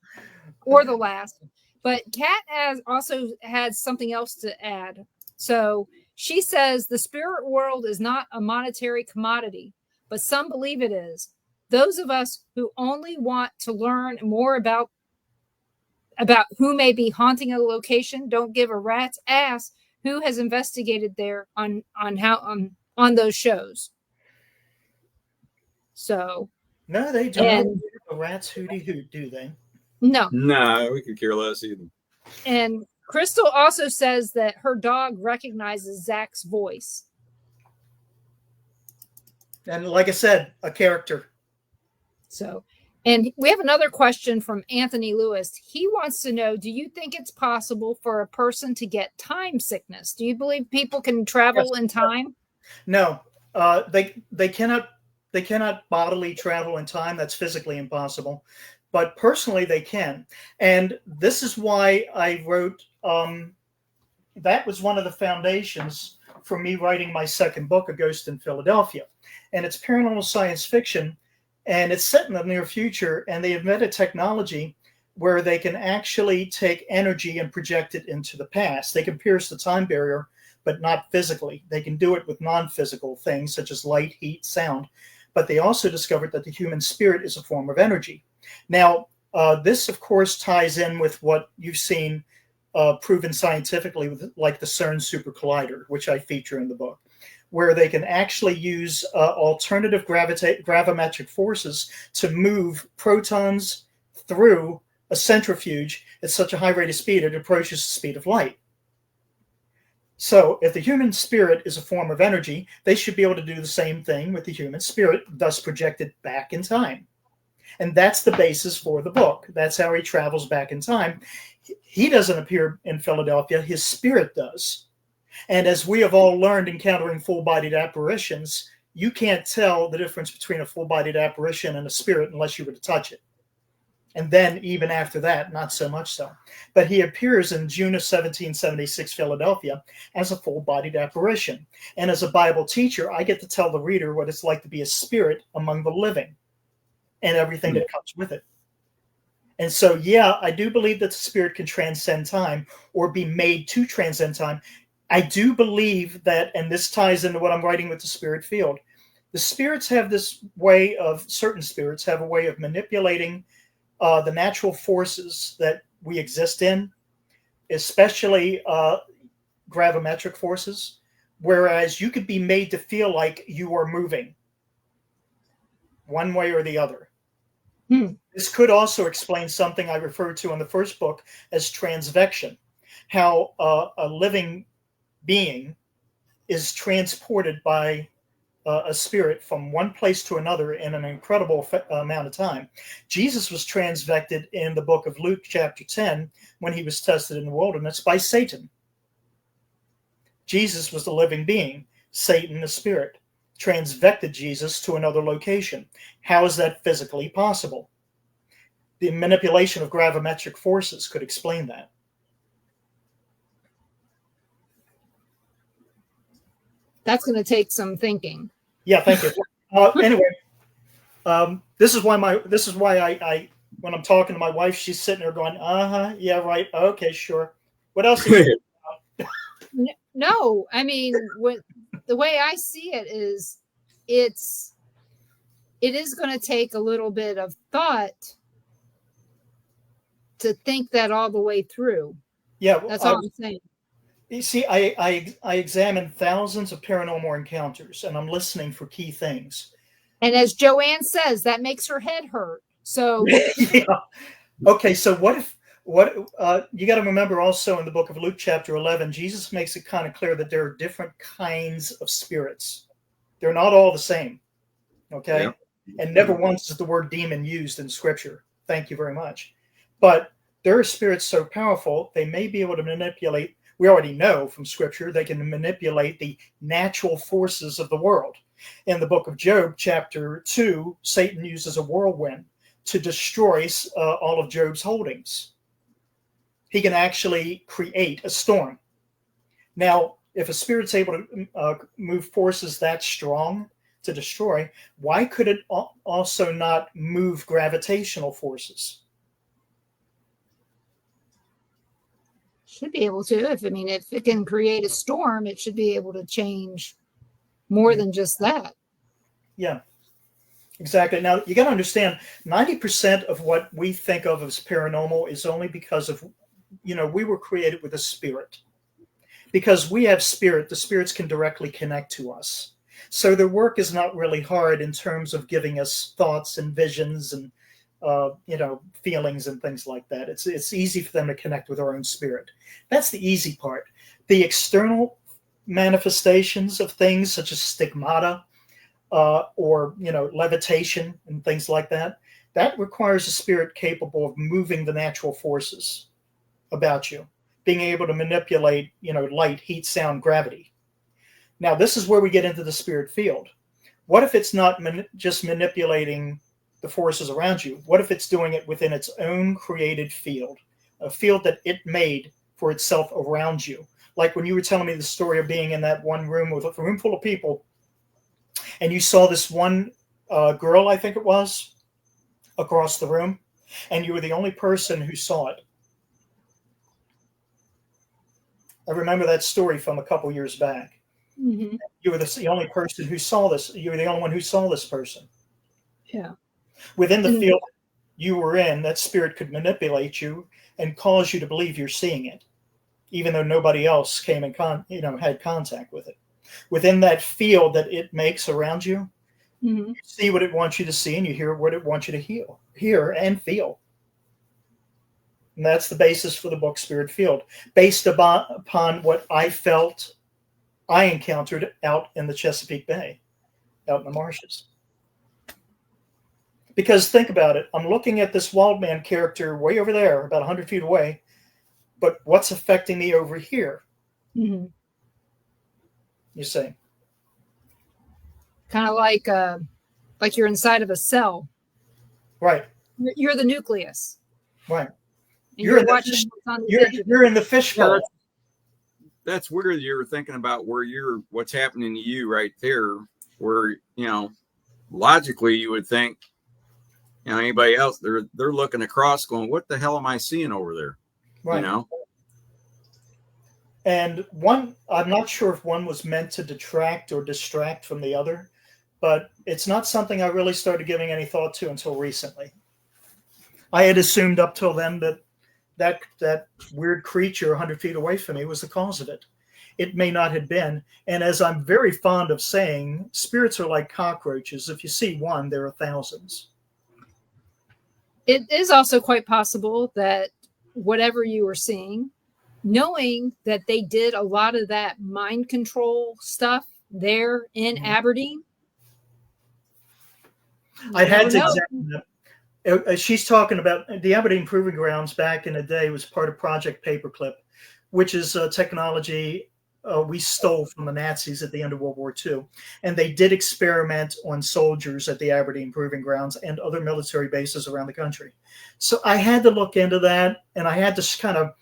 or the last. But Kat also had something else to add. So she says the spirit world is not a monetary commodity, but some believe it is. Those of us who only want to learn more about who may be haunting a location don't give a rat's ass who has investigated there on those shows. So no, they don't. A rat's hooty hoot, do they? No, we could care less either. And Crystal also says that her dog recognizes Zach's voice. And like I said, a character. So, and we have another question from Anthony Lewis. He wants to know, do you think it's possible for a person to get time sickness? Do you believe people can travel in time? No, they cannot bodily travel in time. That's physically impossible. But personally, they can. And this is why I wrote, that was one of the foundations for me writing my second book, A Ghost in Philadelphia. And it's paranormal science fiction, and it's set in the near future, and they invented technology where they can actually take energy and project it into the past. They can pierce the time barrier, but not physically. They can do it with non-physical things such as light, heat, sound. But they also discovered that the human spirit is a form of energy. Now, this, of course, ties in with what you've seen proven scientifically, with, like the CERN Super Collider, which I feature in the book, where they can actually use alternative gravimetric forces to move protons through a centrifuge at such a high rate of speed it approaches the speed of light. So if the human spirit is a form of energy, they should be able to do the same thing with the human spirit, thus projected back in time. And that's the basis for the book. That's how he travels back in time. He doesn't appear in Philadelphia. His spirit does. And as we have all learned encountering full-bodied apparitions, you can't tell the difference between a full-bodied apparition and a spirit unless you were to touch it. And then even after that, not so much so. But he appears in June of 1776 Philadelphia as a full-bodied apparition. And as a Bible teacher, I get to tell the reader what it's like to be a spirit among the living and everything that comes with it. And so, yeah, I do believe that the spirit can transcend time or be made to transcend time. I do believe that, and this ties into what I'm writing with the spirit field, the spirits have this way of, certain spirits have a way of manipulating the natural forces that we exist in, especially gravimetric forces, whereas you could be made to feel like you are moving one way or the other. This could also explain something I referred to in the first book as transvection, how a living being is transported by a spirit from one place to another in an incredible amount of time. Jesus was transvected in the book of Luke chapter 10 when he was tested in the wilderness by Satan. Jesus was the living being. Satan, the spirit, transvected Jesus to another location. How is that physically possible? The manipulation of gravimetric forces could explain that. That's going to take some thinking. Yeah, thank you. Anyway, this is why I when I'm talking to my wife, she's sitting there going, yeah, right, okay, sure. What else? No, I mean, the way I see it is, it is going to take a little bit of thought to think that all the way through. Yeah, that's all I'm saying. You see, I examine thousands of paranormal encounters, and I'm listening for key things. And as Joanne says, that makes her head hurt. So Yeah. Okay, so you got to remember also in the book of Luke chapter 11, Jesus makes it kind of clear that there are different kinds of spirits. They're not all the same. Okay. Yeah. And never once is the word demon used in scripture. Thank you very much. But there are spirits so powerful, they may be able to manipulate. We already know from scripture they can manipulate the natural forces of the world. In the book of Job, chapter 2, Satan uses a whirlwind to destroy all of Job's holdings. He can actually create a storm. Now, if a spirit's able to move forces that strong to destroy, why could it also not move gravitational forces? should be able to. If it can create a storm, it should be able to change more than just that. Yeah, exactly. Now, you got to understand, 90% of what we think of as paranormal is only because of, we were created with a spirit. Because we have spirit, the spirits can directly connect to us. So their work is not really hard in terms of giving us thoughts and visions and feelings and things like that. It's easy for them to connect with our own spirit. That's the easy part. The external manifestations of things such as stigmata or levitation and things like that, that requires a spirit capable of moving the natural forces about you, being able to manipulate light, heat, sound, gravity. Now this is where we get into the spirit field. What if it's not just manipulating the forces around you? What if it's doing it within its own created field, a field that it made for itself around you? Like when you were telling me the story of being in that one room with a room full of people, and you saw this one girl, I think it was, across the room, and you were the only person who saw it. I remember that story from a couple years back. Mm-hmm. You were the only person who saw this. You were the only one who saw this person. Yeah. Within the field you were in, that spirit could manipulate you and cause you to believe you're seeing it, even though nobody else came in had contact with it. Within that field that it makes around you, you see what it wants you to see, and you hear what it wants you to hear and feel. And that's the basis for the book Spirit Field, based upon what I felt I encountered out in the Chesapeake Bay, out in the marshes. Because think about it, I'm looking at this wild man character way over there, about 100 feet away, but what's affecting me over here? Mm-hmm. You see? Kind of like you're inside of a cell. Right. You're the nucleus. Right. You're watching what's on the edge of it. You're in the fishbowl. That's weird. You're thinking about what's happening to you right there, where, logically you would think, anybody else, they're looking across going, what the hell am I seeing over there? Right. And I'm not sure if one was meant to detract or distract from the other, but it's not something I really started giving any thought to until recently. I had assumed up till then that weird creature 100 feet away from me was the cause of it. It may not have been. And as I'm very fond of saying, spirits are like cockroaches. If you see one, there are thousands. It is also quite possible that whatever you were seeing, knowing that they did a lot of that mind control stuff there in Aberdeen. I had to examine that. She's talking about the Aberdeen Proving Grounds back in the day was part of Project Paperclip, which is technology we stole from the Nazis at the end of World War II. And they did experiment on soldiers at the Aberdeen Proving Grounds and other military bases around the country. So I had to look into that, and I had to kind of,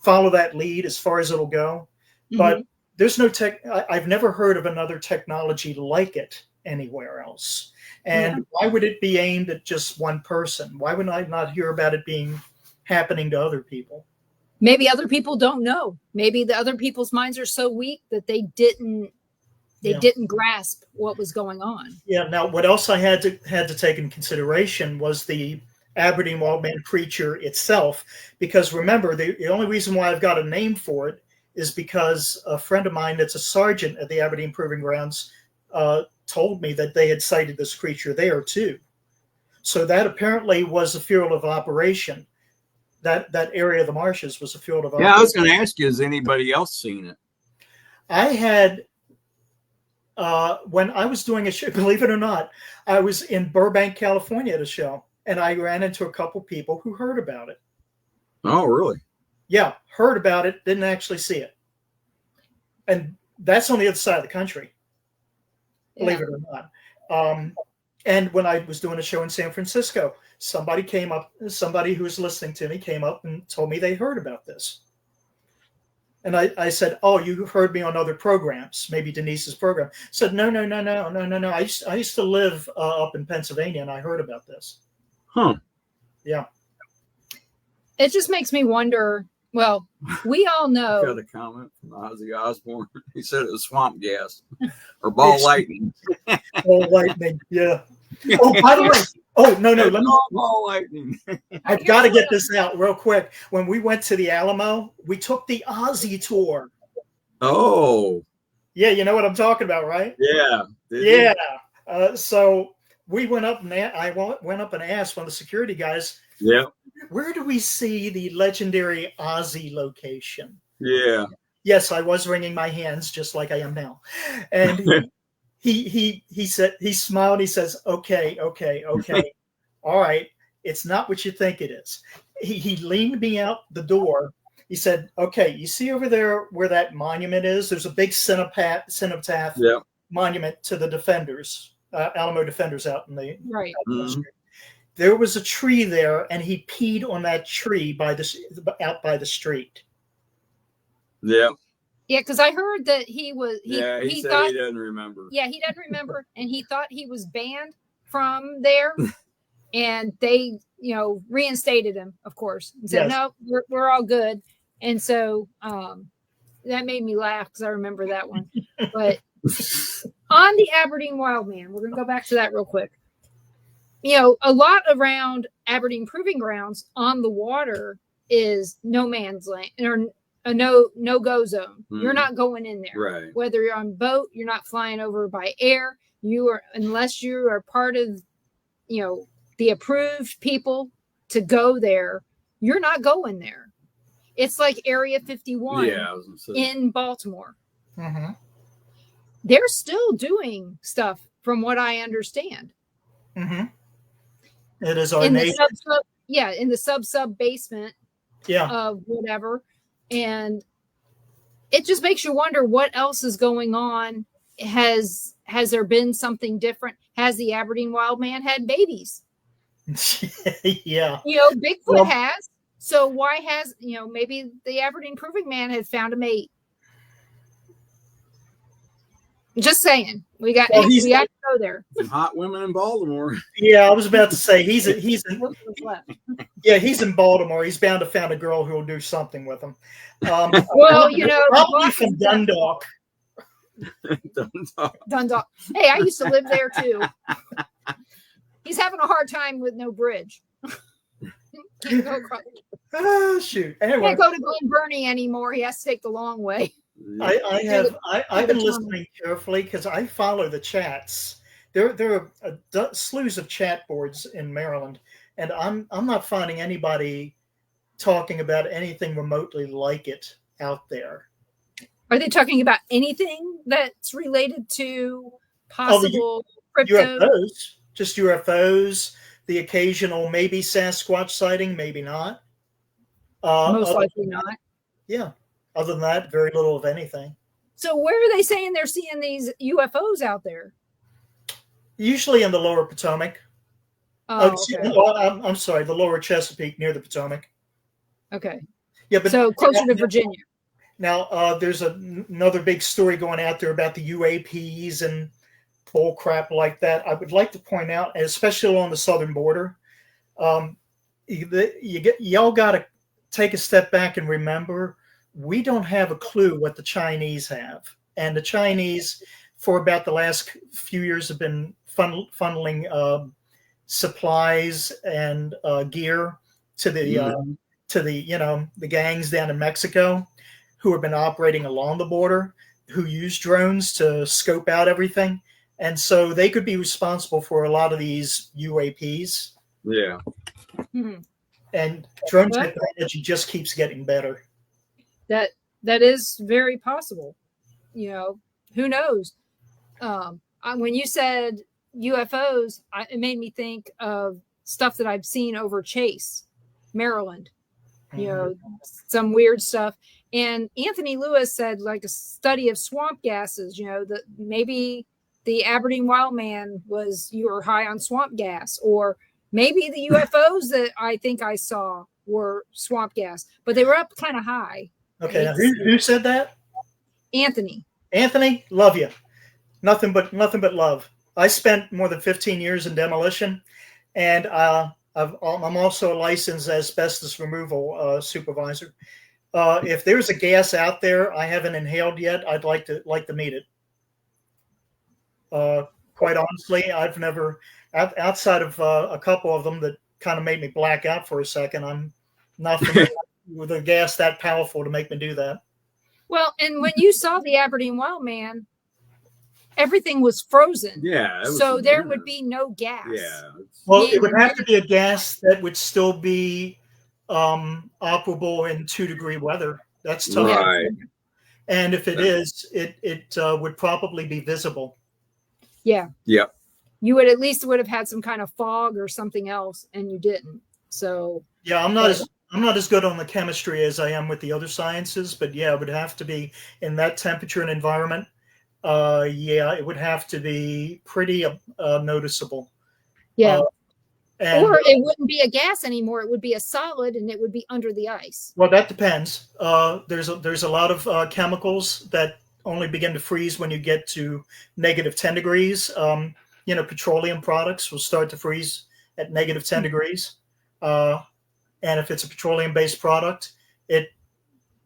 follow that lead as far as it'll go. Mm-hmm. But there's no I've never heard of another technology like it anywhere else. And why would it be aimed at just one person? Why would I not hear about it happening to other people? Maybe other people don't know. Maybe the other people's minds are so weak that they didn't grasp what was going on. Yeah. Now, what else I had to take in consideration was the Aberdeen Wild Man creature itself, because remember, the only reason why I've got a name for it is because a friend of mine that's a sergeant at the Aberdeen Proving Grounds told me that they had sighted this creature there too. So that apparently was a field of operation. That area of the marshes was a field of operation. Yeah, I was going to ask you, has anybody else seen it? I had, when I was doing a show, believe it or not, I was in Burbank, California at a show, and I ran into a couple people who heard about it. Oh, really? Yeah, heard about it, didn't actually see it. And that's on the other side of the country, believe it or not. And when I was doing a show in San Francisco, somebody who was listening to me came up and told me they heard about this. And I said, "Oh, you heard me on other programs, maybe Denise's program." I said, No. I used to live up in Pennsylvania, and I heard about this. Huh. Yeah. It just makes me wonder. Well, we all know. Got a comment from Ozzy Osbourne. He said it was swamp gas or ball lightning. Ball lightning, yeah. Oh, by the way, no, let me. Ball lightning. I've got to get this out real quick. When we went to the Alamo, we took the Ozzy tour. Oh. Yeah, you know what I'm talking about, right? Yeah. Yeah. So we went up and I went up and asked one of the security guys. Yeah. Where do we see the legendary Ozzy location? Yeah. Yes, I was wringing my hands just like I am now. And he said, he smiled. He says, okay. All right. It's not what you think it is. He leaned me out the door. He said, okay, you see over there where that monument is? There's a big cenotaph monument to the defenders, Alamo defenders out in the right. street. There was a tree there, and he peed on that tree out by the street. Yeah. Yeah, because I heard that he said he doesn't remember. Yeah, he doesn't remember, and he thought he was banned from there, and they, reinstated him, of course, and said, "No, we're all good." And so that made me laugh because I remember that one. But on the Aberdeen Wildman, we're going to go back to that real quick. A lot around Aberdeen Proving Grounds on the water is no man's land or a no-go zone. You're not going in there. Right. Whether you're on boat, you're not flying over by air. Unless you are part of, the approved people to go there, you're not going there. It's like Area 51 in Baltimore. Mm-hmm. They're still doing stuff from what I understand. Mm-hmm. It is our nation. In the sub basement of whatever. And it just makes you wonder what else is going on. Has there been something different? Has the Aberdeen Wildman had babies? Yeah. Bigfoot has. So why has, maybe the Aberdeen Proving Man had found a mate. Just saying, we got to go there. Some hot women in Baltimore. Yeah, I was about to say he's in Baltimore. He's bound to find a girl who will do something with him. Probably from Dundalk. Dundalk. Hey, I used to live there too. He's having a hard time with no bridge. Can't go across. Oh, shoot. Anyway, can't go to Glen Burnie anymore. He has to take the long way. I've been listening carefully because I follow the chats. There are slews of chat boards in Maryland, and I'm not finding anybody talking about anything remotely like it out there. Are they talking about anything that's related to possible crypto? UFOs, just UFOs, the occasional maybe Sasquatch sighting, maybe not. Most likely not. Yeah. Other than that, very little of anything. So where are they saying they're seeing these UFOs out there? Usually in the lower Potomac. Oh, okay. I'm sorry, the lower Chesapeake near the Potomac. Okay. Yeah, but so closer to Virginia. Now, there's another big story going out there about the UAPs and bull crap like that. I would like to point out, especially along the southern border, y'all got to take a step back and remember we don't have a clue what the Chinese have. And the Chinese, for about the last few years, have been funneling supplies and gear to the gangs down in Mexico. who have been operating along the border who use drones to scope out everything. And so they could be responsible for a lot of these UAPs. Yeah. Hmm. And drone Well, technology just keeps getting better. that is very possible. You know, who knows? When you said UFOs, it made me think of stuff that I've seen over Chase, Maryland. You know, some weird stuff. And Anthony Lewis said, like, a study of swamp gases. You know, that maybe the Aberdeen wild man you were high on swamp gas, or maybe the UFOs that I think I saw were swamp gas, but they were up kind of high. Okay, now who said that? Anthony. Anthony, love you. Nothing but love. I spent more than 15 years in demolition, and I'm also a licensed asbestos removal supervisor. If there's a gas out there I haven't inhaled yet, I'd like to meet it. Quite honestly, I've never, outside of a couple of them that kind of made me black out for a second, I'm not familiar with a gas that powerful to make me do that. Well, and when you saw the Aberdeen wild man, everything was frozen. Yeah. So there would be no gas. Yeah. Well, it would have to be a gas that would still be operable in 2-degree weather. That's tough. Right. And if it is, it would probably be visible. Yeah. Yep. You would at least would have had some kind of fog or something else, and you didn't. So yeah, I'm not as good on the chemistry as I am with the other sciences, but yeah, it would have to be in that temperature and environment. Yeah, it would have to be pretty noticeable. Yeah. Or it wouldn't be a gas anymore. It would be a solid, and it would be under the ice. Well, that depends. There's a lot of chemicals that only begin to freeze when you get to -10 degrees. Petroleum products will start to freeze at -10 degrees. And if it's a petroleum-based product, it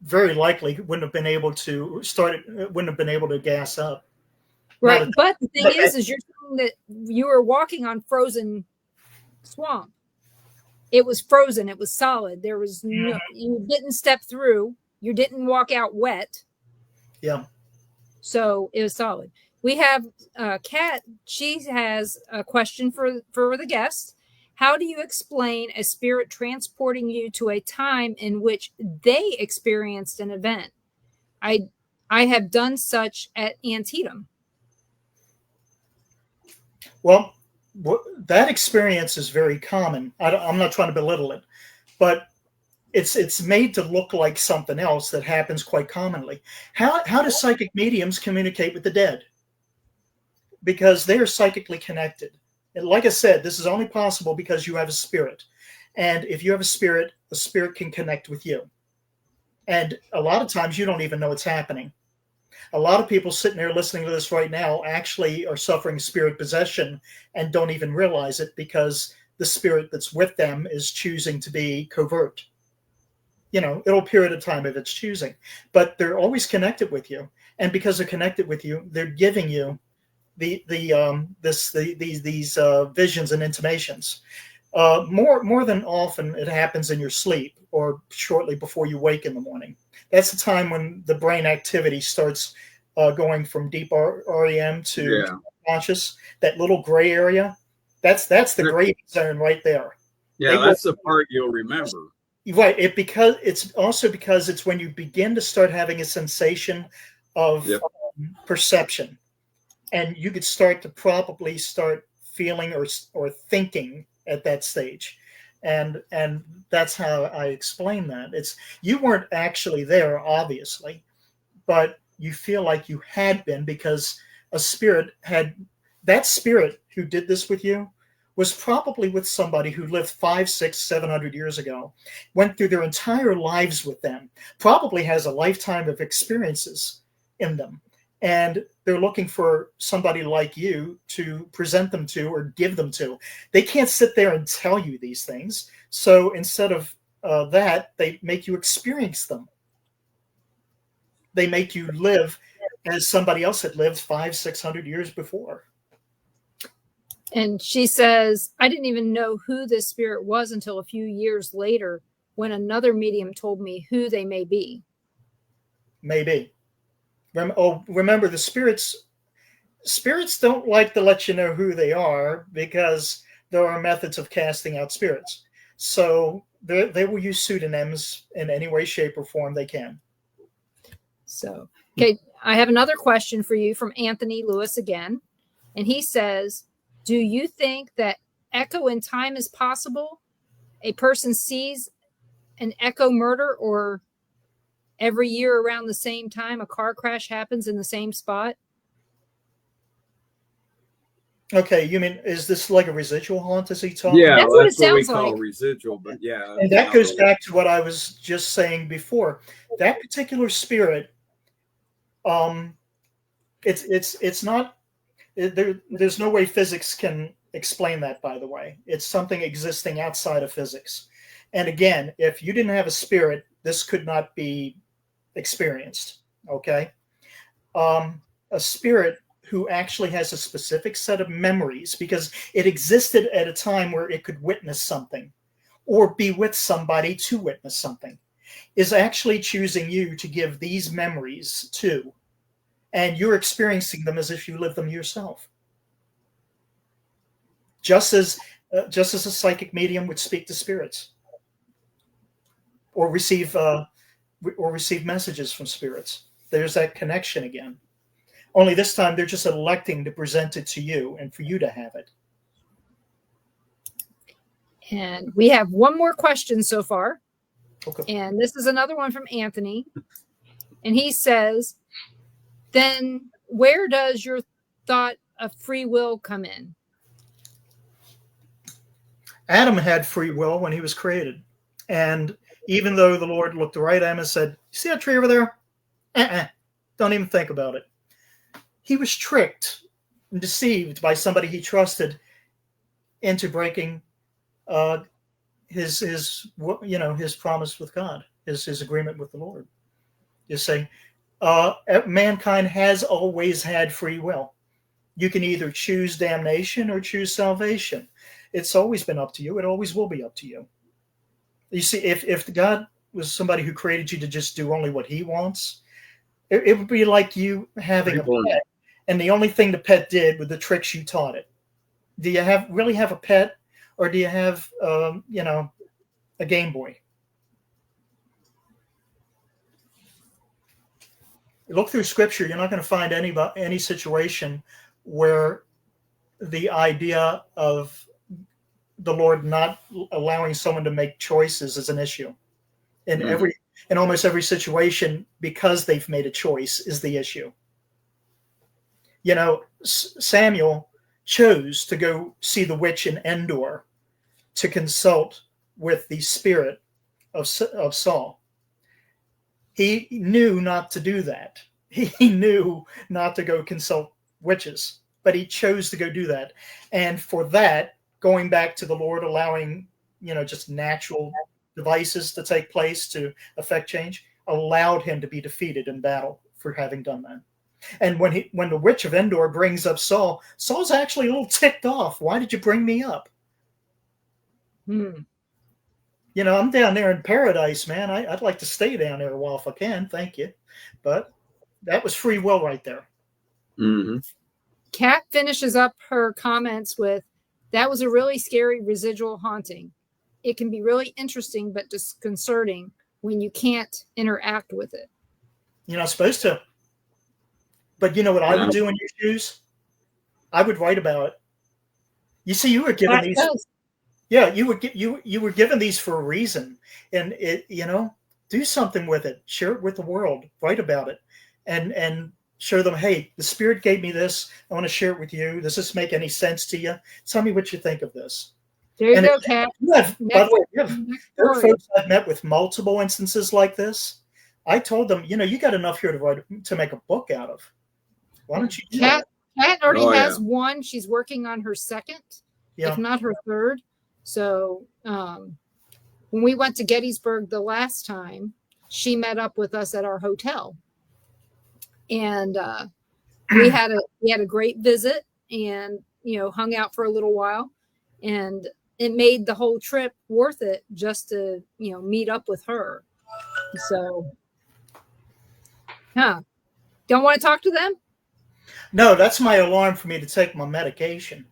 very likely wouldn't have been able to gas up. Right. But the thing is you're saying that you were walking on frozen swamp. It was frozen. It was solid. There was no, you didn't step through. You didn't walk out wet. Yeah. So it was solid. We have Kat. She has a question for the guest. How do you explain a spirit transporting you to a time in which they experienced an event? I have done such at Antietam. Well, that experience is very common. I'm not trying to belittle it, but it's made to look like something else that happens quite commonly. How do psychic mediums communicate with the dead? Because they are psychically connected. And like I said, this is only possible because you have a spirit. And if you have a spirit can connect with you. And a lot of times you don't even know it's happening. A lot of people sitting there listening to this right now actually are suffering spirit possession and don't even realize it because the spirit that's with them is choosing to be covert. It'll appear at a time of its choosing, but they're always connected with you. And because they're connected with you, they're giving you these visions and intimations. More than often, it happens in your sleep or shortly before you wake in the morning. That's the time when the brain activity starts going from deep REM to conscious. That little gray area, that's the gray zone right there. Yeah, that's the part you'll remember. Right. It's also because it's when you begin to start having a sensation of perception, and you could start to probably start feeling or thinking at that stage. And that's how I explain that. You weren't actually there, obviously, but you feel like you had been because that spirit who did this with you was probably with somebody who lived 500, 600, 700 years ago, went through their entire lives with them, probably has a lifetime of experiences in them. And they're looking for somebody like you to present them to or give them to. They can't sit there and tell you these things. So instead of that, they make you experience them. They make you live as somebody else had lived 500, 600 years before. And she says, I didn't even know who this spirit was until a few years later when another medium told me who they may be. Maybe. Remember, the spirits don't like to let you know who they are because there are methods of casting out spirits. So they will use pseudonyms in any way, shape, or form they can. So, okay, I have another question for you from Anthony Lewis again. And he says, do you think that echo in time is possible? A person sees an echo murder, or every year around the same time a car crash happens in the same spot? Okay, you mean, is this like a residual haunt? Is he talking? Yeah, That's what it that's what we sounds call like. residual. But yeah, And that goes back to what I was just saying before. That particular spirit, it's not. There's no way physics can explain that. By the way, it's something existing outside of physics. And again, if you didn't have a spirit, this could not be experienced. Okay, a spirit who actually has a specific set of memories because it existed at a time where it could witness something or be with somebody to witness something, is actually choosing you to give these memories to, and you're experiencing them as if you live them yourself. Just as a psychic medium would speak to spirits or receive messages from spirits. There's that connection again. Only this time they're just electing to present it to you and for you to have it. And we have one more question so far. Okay. And this is another one from Anthony. And he says, then where does your thought of free will come in? Adam had free will when he was created. And even though the Lord looked right at him and said, "You see that tree over there? Don't even think about it." He was tricked and deceived by somebody he trusted into breaking his promise with God, his agreement with the Lord. You say, mankind has always had free will. You can either choose damnation or choose salvation. It's always been up to you. It always will be up to you. You see, if God was somebody who created you to just do only what he wants, it would be like you having a pet, and the only thing the pet did were the tricks you taught it. Do you really have a pet, or do you have a Game Boy? Look through Scripture. You're not going to find any situation where the idea of the Lord not allowing someone to make choices is an issue. In almost every situation, because they've made a choice, is the issue. Samuel chose to go see the witch in Endor to consult with the spirit of Saul. He knew not to do that. He knew not to go consult witches, but he chose to go do that. And for that, going back to the Lord allowing, just natural devices to take place to affect change, allowed him to be defeated in battle for having done that. And when the witch of Endor brings up Saul, Saul's actually a little ticked off. Why did you bring me up? I'm down there in paradise, man. I'd like to stay down there a while if I can. Thank you. But that was free will right there. Mm-hmm. Kat finishes up her comments with, that was a really scary residual haunting. It can be really interesting but disconcerting when you can't interact with it. You're not supposed to. But you know what I would do in your shoes? I would write about it. You see, you were given these. Yeah, you were given these for a reason, and do something with it. Share it with the world. Write about it, and show them, hey, the Spirit gave me this. I want to share it with you. Does this make any sense to you? Tell me what you think of this. There you go, Kat. By the way, there are folks I've met with multiple instances like this. I told them, you got enough here to make a book out of. Why don't you do that? Kat already has one. She's working on her second, if not her third. So when we went to Gettysburg the last time, she met up with us at our hotel, and we had a great visit, and hung out for a little while, and it made the whole trip worth it just to meet up with her. So Huh? Don't want to talk to them? No, that's my alarm for me to take my medication.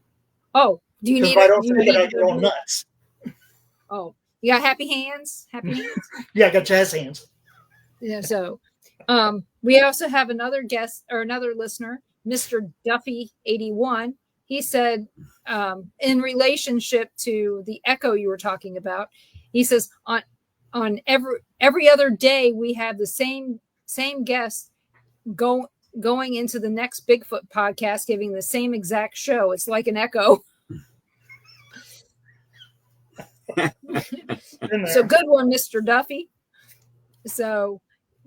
Oh, do you Because need if I it? don't You take it, I need get all to. nuts. Oh, you got happy hands? Happy hands? Yeah, I got jazz hands. Yeah. So, we also have another guest or another listener, Mr. Duffy81. He said, in relationship to the echo you were talking about, he says on every other day we have the same guest going into the next Bigfoot podcast, giving the same exact show. It's like an echo. So good one, Mr. Duffy. So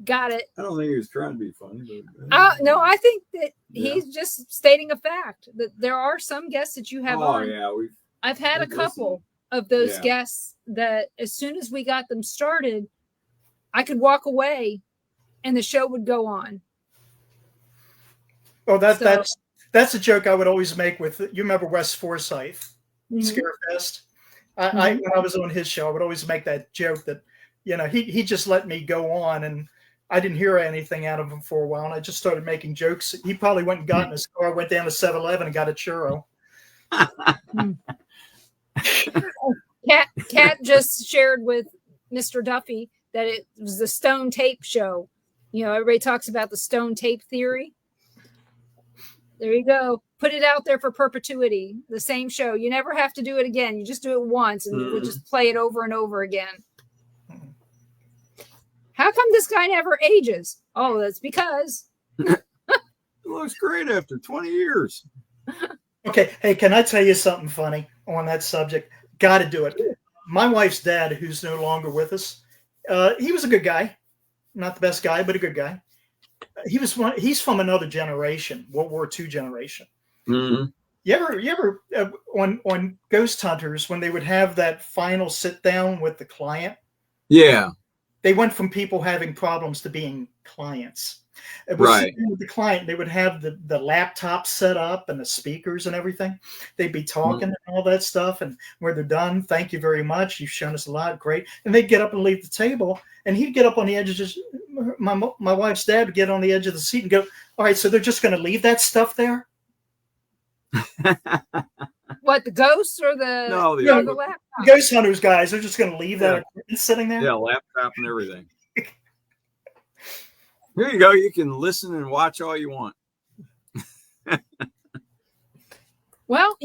got it. I don't think he was trying to be funny. But, No, I think that he's just stating a fact that there are some guests that you have on. Yeah, I've had a couple of those guests that as soon as we got them started, I could walk away and the show would go on. Oh, that's a joke I would always make with, you remember Wes Forsythe, Scarefest? When I was on his show, I would always make that joke that, he just let me go on and I didn't hear anything out of him for a while. And I just started making jokes. He probably went and got in his car, went down to 7-Eleven and got a churro. Kat just shared with Mr. Duffy that it was the stone tape show. Everybody talks about the stone tape theory. There you go. Put it out there for perpetuity. The same show. You never have to do it again. You just do it once and we'll just play it over and over again. How come this guy never ages? Oh, that's because it looks great after 20 years. Okay. Hey, can I tell you something funny on that subject? Got to do it. My wife's dad, who's no longer with us, he was a good guy. Not the best guy, but a good guy. He's from another generation, World War II generation. Mm-hmm. You ever on Ghost Hunters, when they would have that final sit down with the client? Yeah. They went from people having problems to being clients. It was Right. With the client, they would have the laptop set up and the speakers and everything. They'd be talking and all that stuff. And when they're done, thank you very much. You've shown us a lot. Great. And they'd get up and leave the table. And he'd get up on the edge of just my wife's dad would get on the edge of the seat and go, all right, so they're just going to leave that stuff there? What, the ghosts or the laptop? Ghost Hunters guys, they're just going to leave that equipment sitting there? Yeah, laptop and everything. Here you go. You can listen and watch all you want. Well,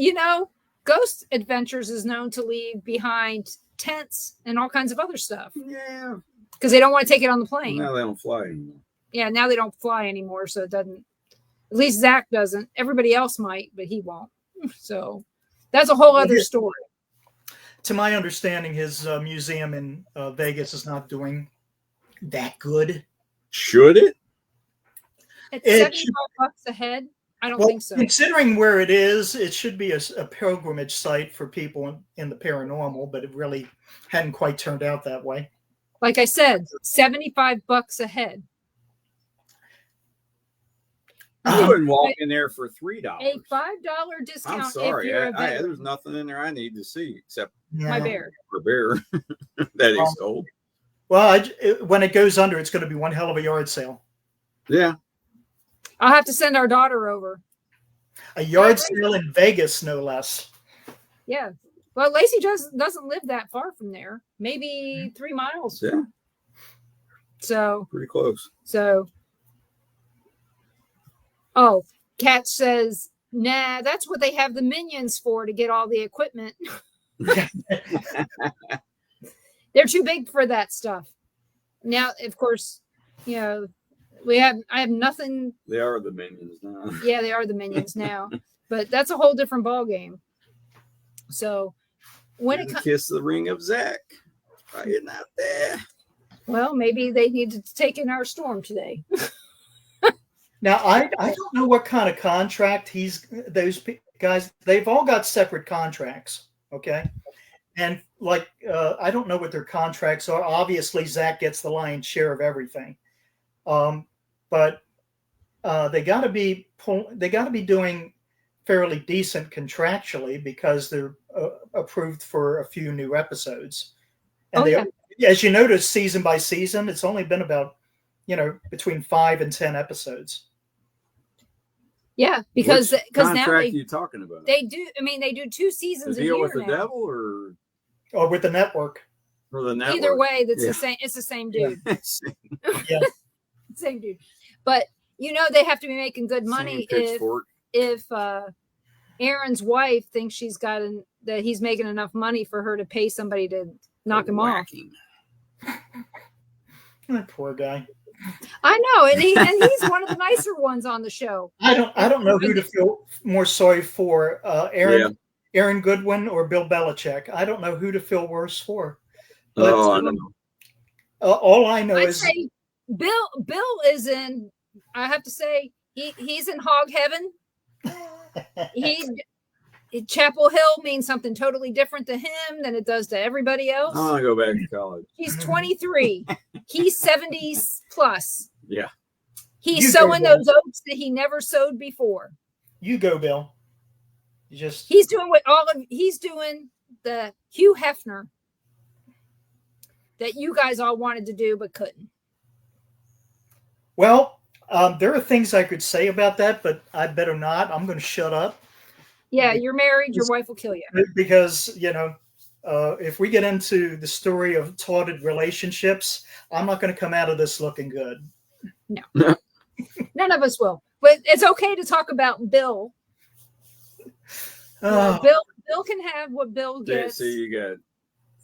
Ghost Adventures is known to leave behind tents and all kinds of other stuff. Yeah. Because they don't want to take it on the plane. Now they don't fly anymore. Yeah, now they don't fly anymore, so it doesn't. At least Zach doesn't. Everybody else might, but he won't. So that's a whole other story. To my understanding, his museum in Vegas is not doing that good. Should it? It's $75 a head. I don't think so. Considering where it is, it should be a pilgrimage site for people in the paranormal, but it really hadn't quite turned out that way. Like I said, $75 a head. I wouldn't walk in there for $3. A $5 discount. I'm sorry. If you're there's nothing in there I need to see except my bear. For bear that he stole. Well, when it goes under, it's going to be one hell of a yard sale. Yeah. I'll have to send our daughter over. A yard sale in Vegas, no less. Yeah. Well, Lacey doesn't live that far from there. Maybe 3 miles. Yeah. So. Pretty close. So. Kat says, nah, that's what they have the minions for, to get all the equipment. They're too big for that stuff. Now, of course, I have nothing. They are the minions now. Yeah, they are the minions now. But that's a whole different ball game. So when it comes, kiss the ring of Zach. Right out there. Well, maybe they need to take in our storm today. Now, I don't know what kind of contract those guys, they've all got separate contracts, okay? And I don't know what their contracts are. Obviously, Zach gets the lion's share of everything. But they got to be doing fairly decent contractually because they're approved for a few new episodes. And as you notice, season by season, it's only been about between 5 and 10 episodes. Yeah, because Which now contract are you talking about? they do. I mean, they do 2 seasons The a deal year with the now. devil or With the network. for the network? Either way, that's the same. It's the same dude. Yeah. Same dude. But they have to be making good money if Aaron's wife thinks that he's making enough money for her to pay somebody to knock him off. That poor guy. I know, and he's one of the nicer ones on the show. I don't know who to feel more sorry for, Aaron Goodwin or Bill Belichick. I don't know who to feel worse for. But, I don't know. All I know I'd is say Bill is in. I have to say he's in hog heaven. Chapel Hill means something totally different to him than it does to everybody else. I want to go back to college. He's 23. He's 70 plus. Yeah. He's sowing those oats that he never sowed before. You go, Bill. He's doing he's doing the Hugh Hefner that you guys all wanted to do but couldn't. Well, there are things I could say about that, but I better not. I'm going to shut up. Yeah, you're married. Your wife will kill you. Because, if we get into the story of taunted relationships, I'm not going to come out of this looking good. No. None of us will. But it's okay to talk about Bill. Bill can have what Bill gets. Yeah, see,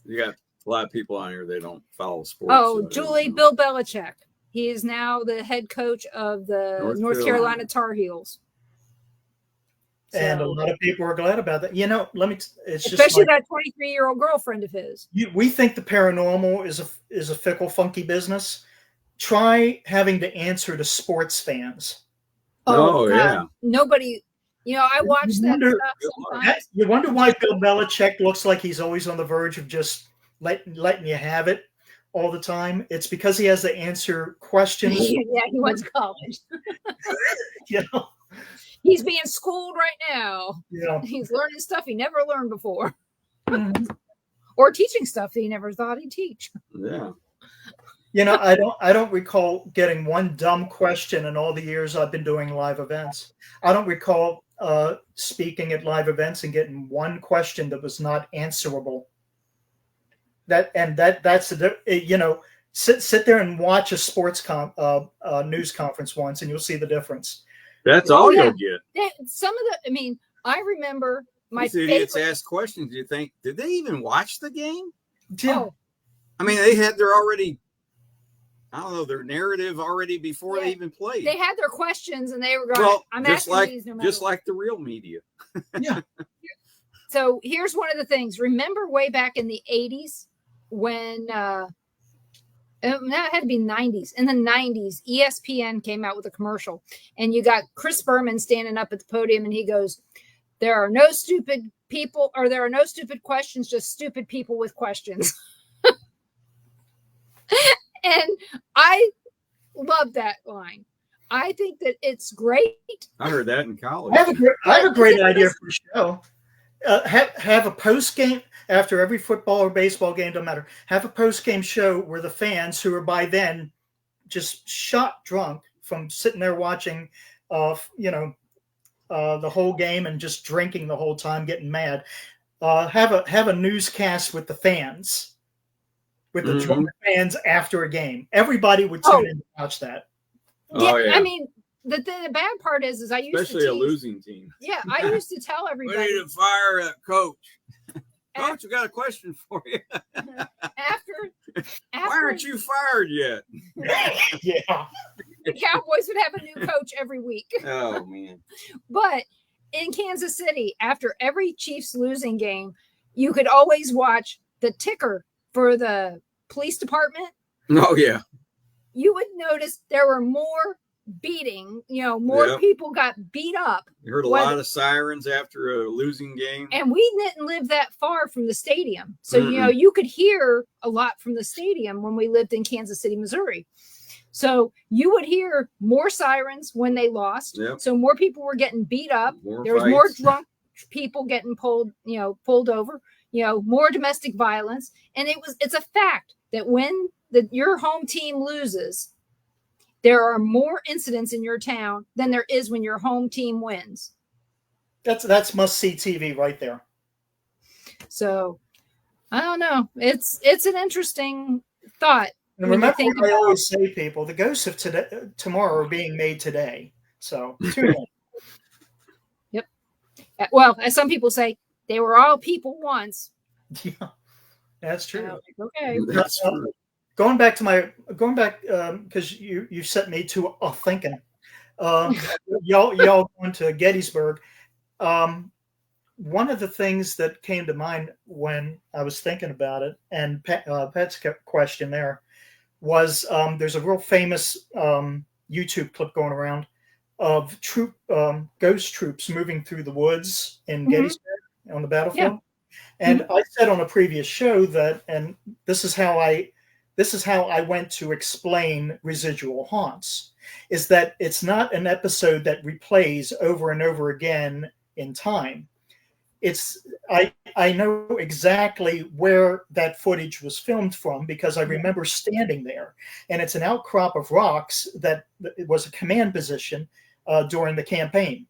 you got a lot of people on here. They don't follow sports. Oh, so Julie, Bill Belichick. He is now the head coach of the North Carolina Tar Heels. And a lot of people are glad about that. Especially that 23-year-old girlfriend of his. We think the paranormal is a fickle, funky business. Try having to answer to sports fans. Oh yeah. Nobody. I watch that stuff sometimes. You wonder why Bill Belichick looks like he's always on the verge of just letting you have it all the time. It's because he has to answer questions. Yeah, he went to college. He's being schooled right now. Yeah. He's learning stuff he never learned before. Mm-hmm. Or teaching stuff that he never thought he'd teach. Yeah. I don't recall getting one dumb question in all the years I've been doing live events. I don't recall speaking at live events and getting one question that was not answerable. Sit there and watch a sports news conference once, and you'll see the difference. That's all you'll get. I remember These idiots ask questions. You think, did they even watch the game? Yeah. They had their narrative already before they even played. They had their questions, and they were going, I'm asking these no matter just like the real media. Yeah. So here's one of the things. Remember way back in the 80s when that had to be 90s. In the 90s, ESPN came out with a commercial, and you got Chris Berman standing up at the podium, and he goes, there are no stupid people, or there are no stupid questions, just stupid people with questions. And I love that line. I think that it's great. I heard that in college. I have a great idea for a show. Have a post game after every football or baseball game, don't matter. Have a post game show where the fans, who are by then just shot drunk from sitting there watching, the whole game and just drinking the whole time, getting mad. Have a newscast with the fans, with the drunk fans after a game. Everybody would tune in to watch that. Yeah. The bad part is I used to especially a losing team. Yeah, I used to tell everybody. We need to fire that coach. Coach, I got a question for you. After Why aren't you fired yet? Yeah. The Cowboys would have a new coach every week. Oh, man. But in Kansas City, after every Chiefs losing game, you could always watch the ticker for the police department. Oh, yeah. You would notice there were more beating, more people got beat up. You heard a lot of sirens after a losing game. And we didn't live that far from the stadium. So, you could hear a lot from the stadium when we lived in Kansas City, Missouri. So you would hear more sirens when they lost. Yep. So more people were getting beat up. There was fights. More drunk people getting pulled over, more domestic violence. And it's a fact that when your home team loses, there are more incidents in your town than there is when your home team wins. That's must-see TV right there. So I don't know. It's an interesting thought. And remember what I always say, people, the ghosts of tomorrow are being made today. So tune in. Yep. Well, as some people say, they were all people once. Yeah, that's true. Okay. That's true. Going back because you set me to a thinking. Y'all going to Gettysburg. One of the things that came to mind when I was thinking about it, and Pet's question there, was there's a real famous YouTube clip going around of ghost troops moving through the woods in Gettysburg on the battlefield. Yeah. And I said on a previous show that, and this is how I went to explain residual haunts, is that it's not an episode that replays over and over again in time. I know exactly where that footage was filmed from because I remember standing there, and it's an outcrop of rocks that it was a command position during the campaign.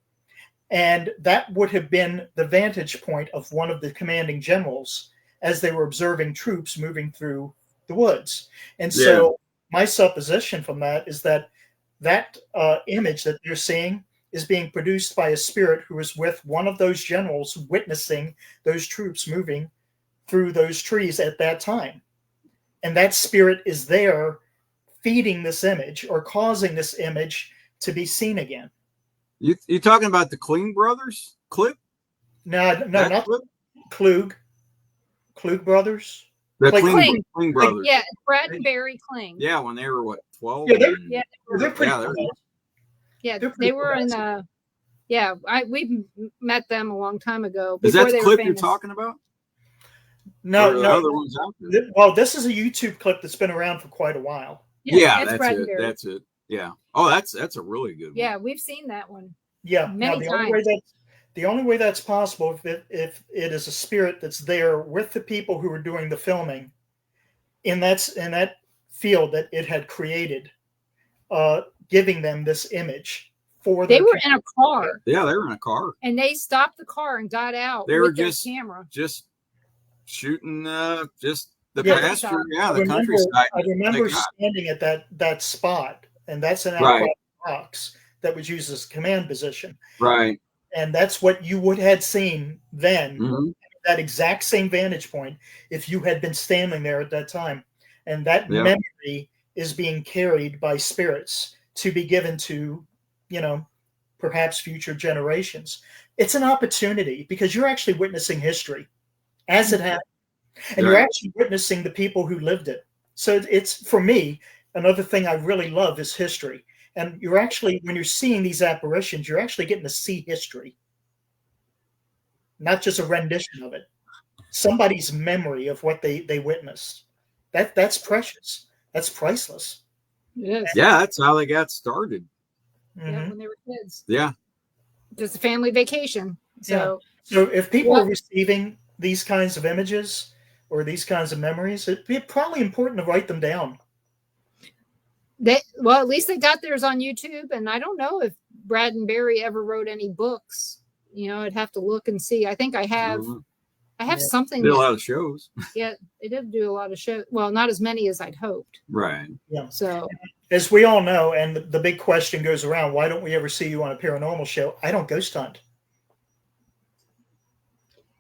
And that would have been the vantage point of one of the commanding generals as they were observing troops moving through the woods. And so my supposition from that is that image that you're seeing is being produced by a spirit who is with one of those generals witnessing those troops moving through those trees at that time. And that spirit is there feeding this image or causing this image to be seen again. You talking about the Kling brothers clip? No, not Klug. Klug brothers. The Kling brothers. Yeah, Brad and Barry Kling. Yeah, when they were what, 12? They're pretty cool. Yeah, they were in the. Yeah, we met them a long time ago. Is that the clip you're talking about? No. Other ones out there? Well, this is a YouTube clip that's been around for quite a while. Yeah, that's it. Yeah. Oh, that's a really good one. Yeah, we've seen that one. Yeah. Many times. The only way that's possible if it is a spirit that's there with the people who are doing the filming in that field that it had created, giving them this image for they were in a car. Yeah, they were in a car. And they stopped the car and got out they were with their camera. Just shooting just the pasture, the countryside. I remember standing at that spot, and that's an outcrop box that was used as a command position. Right. And that's what you would have seen then, that exact same vantage point, if you had been standing there at that time. And that memory is being carried by spirits to be given to, perhaps future generations. It's an opportunity because you're actually witnessing history as it happened. And you're actually witnessing the people who lived it. So it's, for me, another thing I really love is history. And you're actually, when you're seeing these apparitions, you're actually getting to see history, not just a rendition of it. Somebody's memory of what they witnessed. That's precious. That's priceless. Yes. Yeah, that's how they got started. Yeah, when they were kids. Yeah. Just a family vacation. So if people are receiving these kinds of images or these kinds of memories, it'd be probably important to write them down. At least they got theirs on YouTube, and I don't know if Brad and Barry ever wrote any books. I'd have to look and see. I think I have. I have something. Did a lot of shows. Yeah, they did do a lot of shows. Well, not as many as I'd hoped. Right. Yeah. So, as we all know, and the big question goes around: why don't we ever see you on a paranormal show? I don't ghost hunt.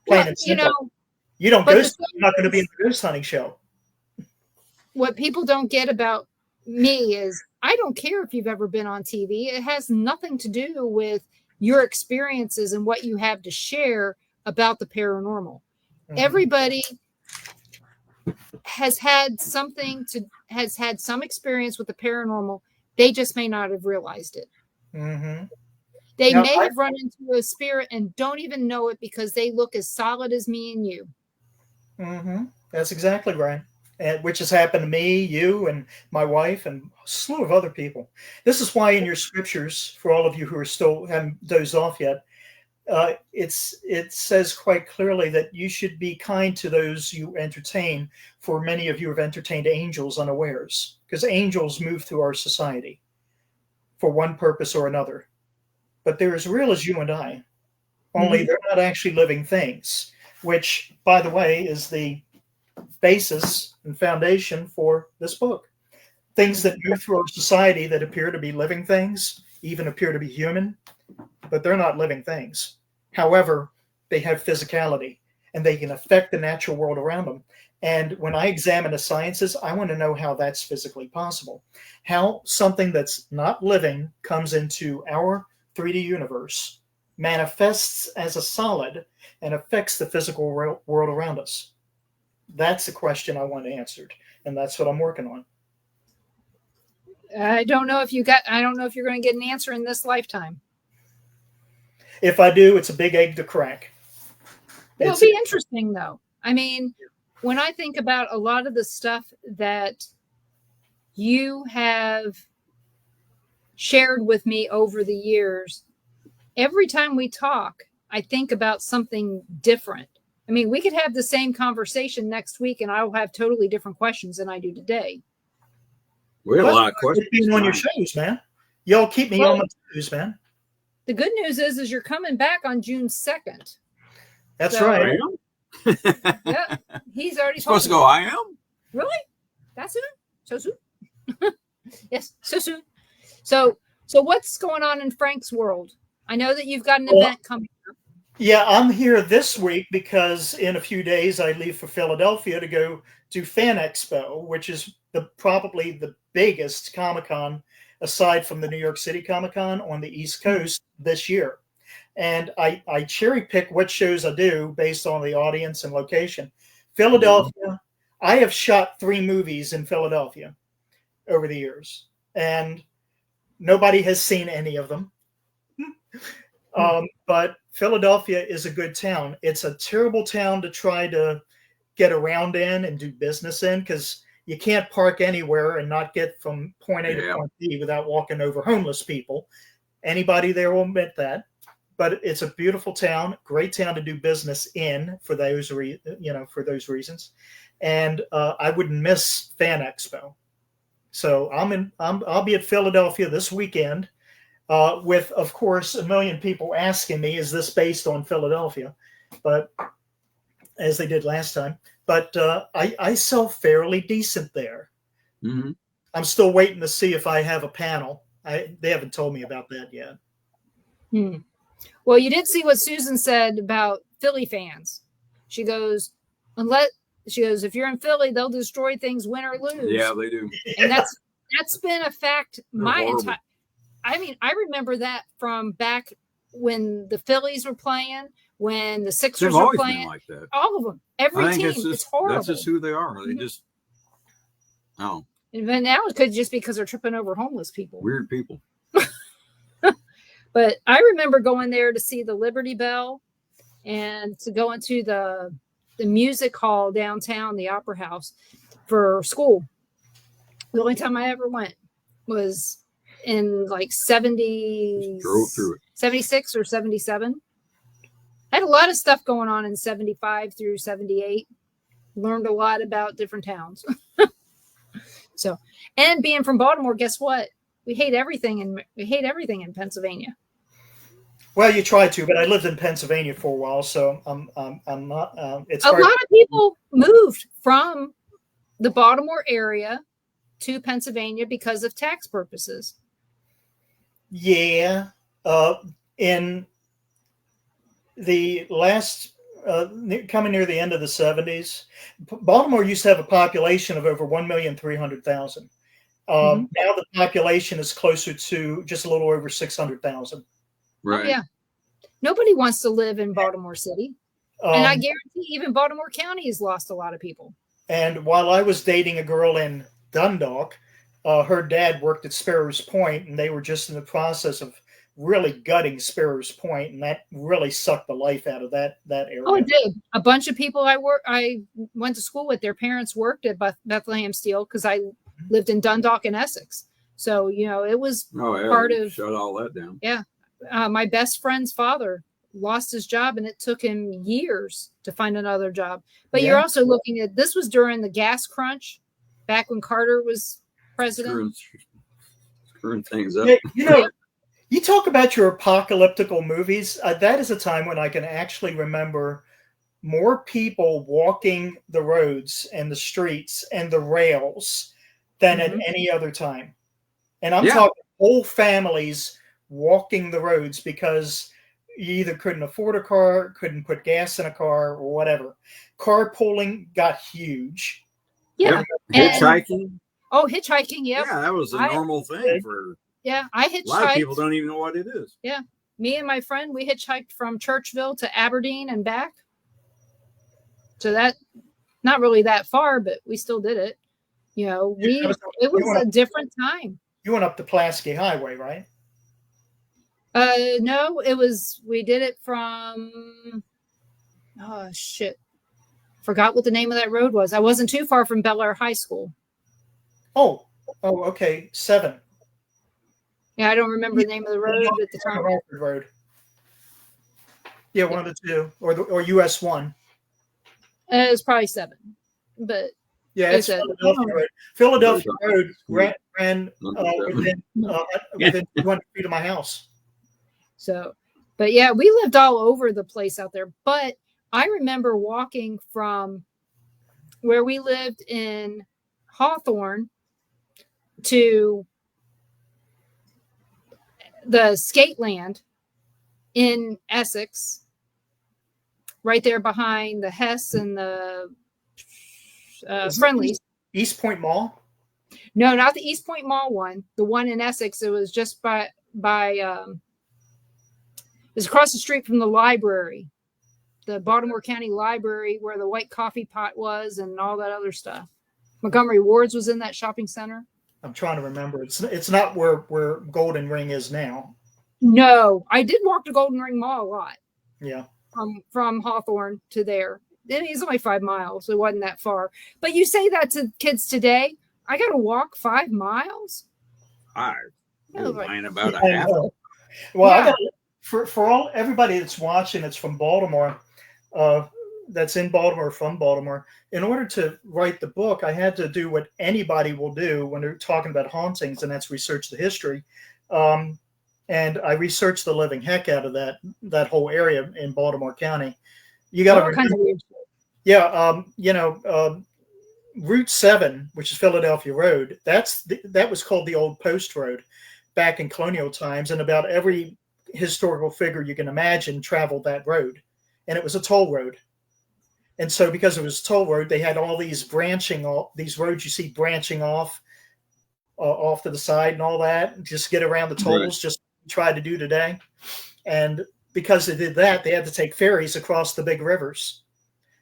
Well, you don't ghost. You're not going to be in the ghost hunting show. What people don't get about me is I don't care if you've ever been on TV. It has nothing to do with your experiences and what you have to share about the paranormal. Everybody has had some experience with the paranormal. They just may not have realized it. They may have run into a spirit and don't even know it because they look as solid as me and you. That's exactly right. Which has happened to me, you, and my wife, and a slew of other people. This is why in your scriptures, for all of you who are still haven't dozed off yet, it says quite clearly that you should be kind to those you entertain, for many of you have entertained angels unawares, because angels move through our society. for one purpose or another. But they're as real as you and I, only they're not actually living things, which, by the way, is the basis and foundation for this book. Things that move through our society that appear to be living things, even appear to be human, but they're not living things. However, they have physicality and they can affect the natural world around them. And when I examine the sciences, I want to know how that's physically possible. How something that's not living comes into our 3D universe, manifests as a solid, and affects the physical world around us. That's the question I want answered, and that's what I'm working on. I don't know if you're going to get an answer in this lifetime. If I do, it's a big egg to crack. It'll be interesting, though. I mean, when I think about a lot of the stuff that you have shared with me over the years, every time we talk, I think about something different. I mean, we could have the same conversation next week and I'll have totally different questions than I do today. We have a lot of questions. Being on your shows, man. Y'all keep me on my toes, man. The good news is you're coming back on June 2nd. That's right. I am? Yeah, he's already supposed to go. I am? Really? That soon? So soon? Yes, so soon. So what's going on in Frank's world? I know that you've got an event coming up. Yeah, I'm here this week because in a few days I leave for Philadelphia to go do Fan Expo, which is probably the biggest Comic-Con aside from the New York City Comic-Con on the East Coast this year. And I cherry pick what shows I do based on the audience and location. Philadelphia, I have shot 3 movies in Philadelphia over the years, and nobody has seen any of them. But Philadelphia is a good town. It's a terrible town to try to get around in and do business in because you can't park anywhere and not get from point A to point B without walking over homeless people. Anybody there will admit that. But it's a beautiful town, great town to do business in for those reasons. And I wouldn't miss Fan Expo. So I'll be at Philadelphia this weekend. With, of course, a million people asking me, is this based on Philadelphia? But as they did last time. But I sell fairly decent there. Mm-hmm. I'm still waiting to see if I have a panel. They haven't told me about that yet. Well, you did see what Susan said about Philly fans. She goes, if you're in Philly, they'll destroy things, win or lose. Yeah, they do. And that's been a fact my entire. I mean, I remember that from back when the Phillies were playing, when the Sixers were playing. Been like that. All of them, every team. It's horrible. That's just who they are. They just, And now it could just be because they're tripping over homeless people. Weird people. But I remember going there to see the Liberty Bell and to go into the music hall downtown, the Opera House, for school. The only time I ever went was in like 76 or 77. I had a lot of stuff going on in 75 through 78. Learned a lot about different towns. So, and being from Baltimore, guess what? We hate everything in Pennsylvania. Well, you try to, but I lived in Pennsylvania for a while, so I'm not. It's a lot of people moved from the Baltimore area to Pennsylvania because of tax purposes. Yeah, in the last coming near the end of the 70s, Baltimore used to have a population of over 1,300,000. Now the population is closer to just a little over 600,000. Right. Oh, yeah. Nobody wants to live in Baltimore City. And I guarantee even Baltimore County has lost a lot of people. And while I was dating a girl in Dundalk, her dad worked at Sparrows Point, and they were just in the process of really gutting Sparrows Point, and that really sucked the life out of that area. Oh, it did. A bunch of people I went to school with, their parents worked at Bethlehem Steel because I lived in Dundalk and Essex. So, it was part of... Shut all that down. Yeah. My best friend's father lost his job, and it took him years to find another job. But you're also looking at, this was during the gas crunch, back when Carter was president. Burn things up. Yeah, you know, you talk about your apocalyptical movies. That is a time when I can actually remember more people walking the roads and the streets and the rails than at any other time. And I'm Yeah. talking whole families walking the roads because you either couldn't afford a car, couldn't put gas in a car, or whatever. Carpooling got huge. Yeah. Hitchhiking. Oh, hitchhiking. Yep. Yeah, that was a normal thing for I hitchhiked. a lot of people don't even know what it is. Yeah. Me and my friend, we hitchhiked from Churchville to Aberdeen and back. So that, not really that far, but we still did it. You know, it was a different time. You went up the Pulaski Highway, right? No, we did it from, oh shit. Forgot what the name of that road was. I wasn't too far from Bel Air High School. Oh, okay. 7. Yeah, I don't remember the name of the road at the time. Road. Yeah, 1 of the 2, or US 1. It was probably 7, but yeah, it's Philadelphia Road. Philadelphia Road ran within 200 feet of my house. So, but yeah, we lived all over the place out there. But I remember walking from where we lived in Hawthorne to the skate land in Essex, right there behind the Hess and the Friendlies. East Point Mall? No, not the East Point Mall one. The one in Essex. It was just by it was across the street from the library, the Baltimore County Library, where the white coffee pot was and all that other stuff. Montgomery Ward's was in that shopping center. I'm trying to remember. It's not where Golden Ring is now. No, I did walk to Golden Ring Mall a lot. Yeah. From Hawthorne to there. It's only 5 miles. It wasn't that far. But you say that to kids today, I got to walk 5 miles? I was lying about a half. Well, yeah. For everybody that's watching, it's from Baltimore, that's in Baltimore, from Baltimore. In order to write the book, I had to do what anybody will do when they're talking about hauntings, and that's research the history. And I researched the living heck out of that whole area in Baltimore County. You got to remember, Route 7, which is Philadelphia Road. That was called the Old Post Road back in colonial times, and about every historical figure you can imagine traveled that road, and it was a toll road. And so, because it was a toll road, they had all these these roads you see branching off to the side and all that, just get around the tolls. Right. Just try to do today. And because they did that, they had to take ferries across the big rivers.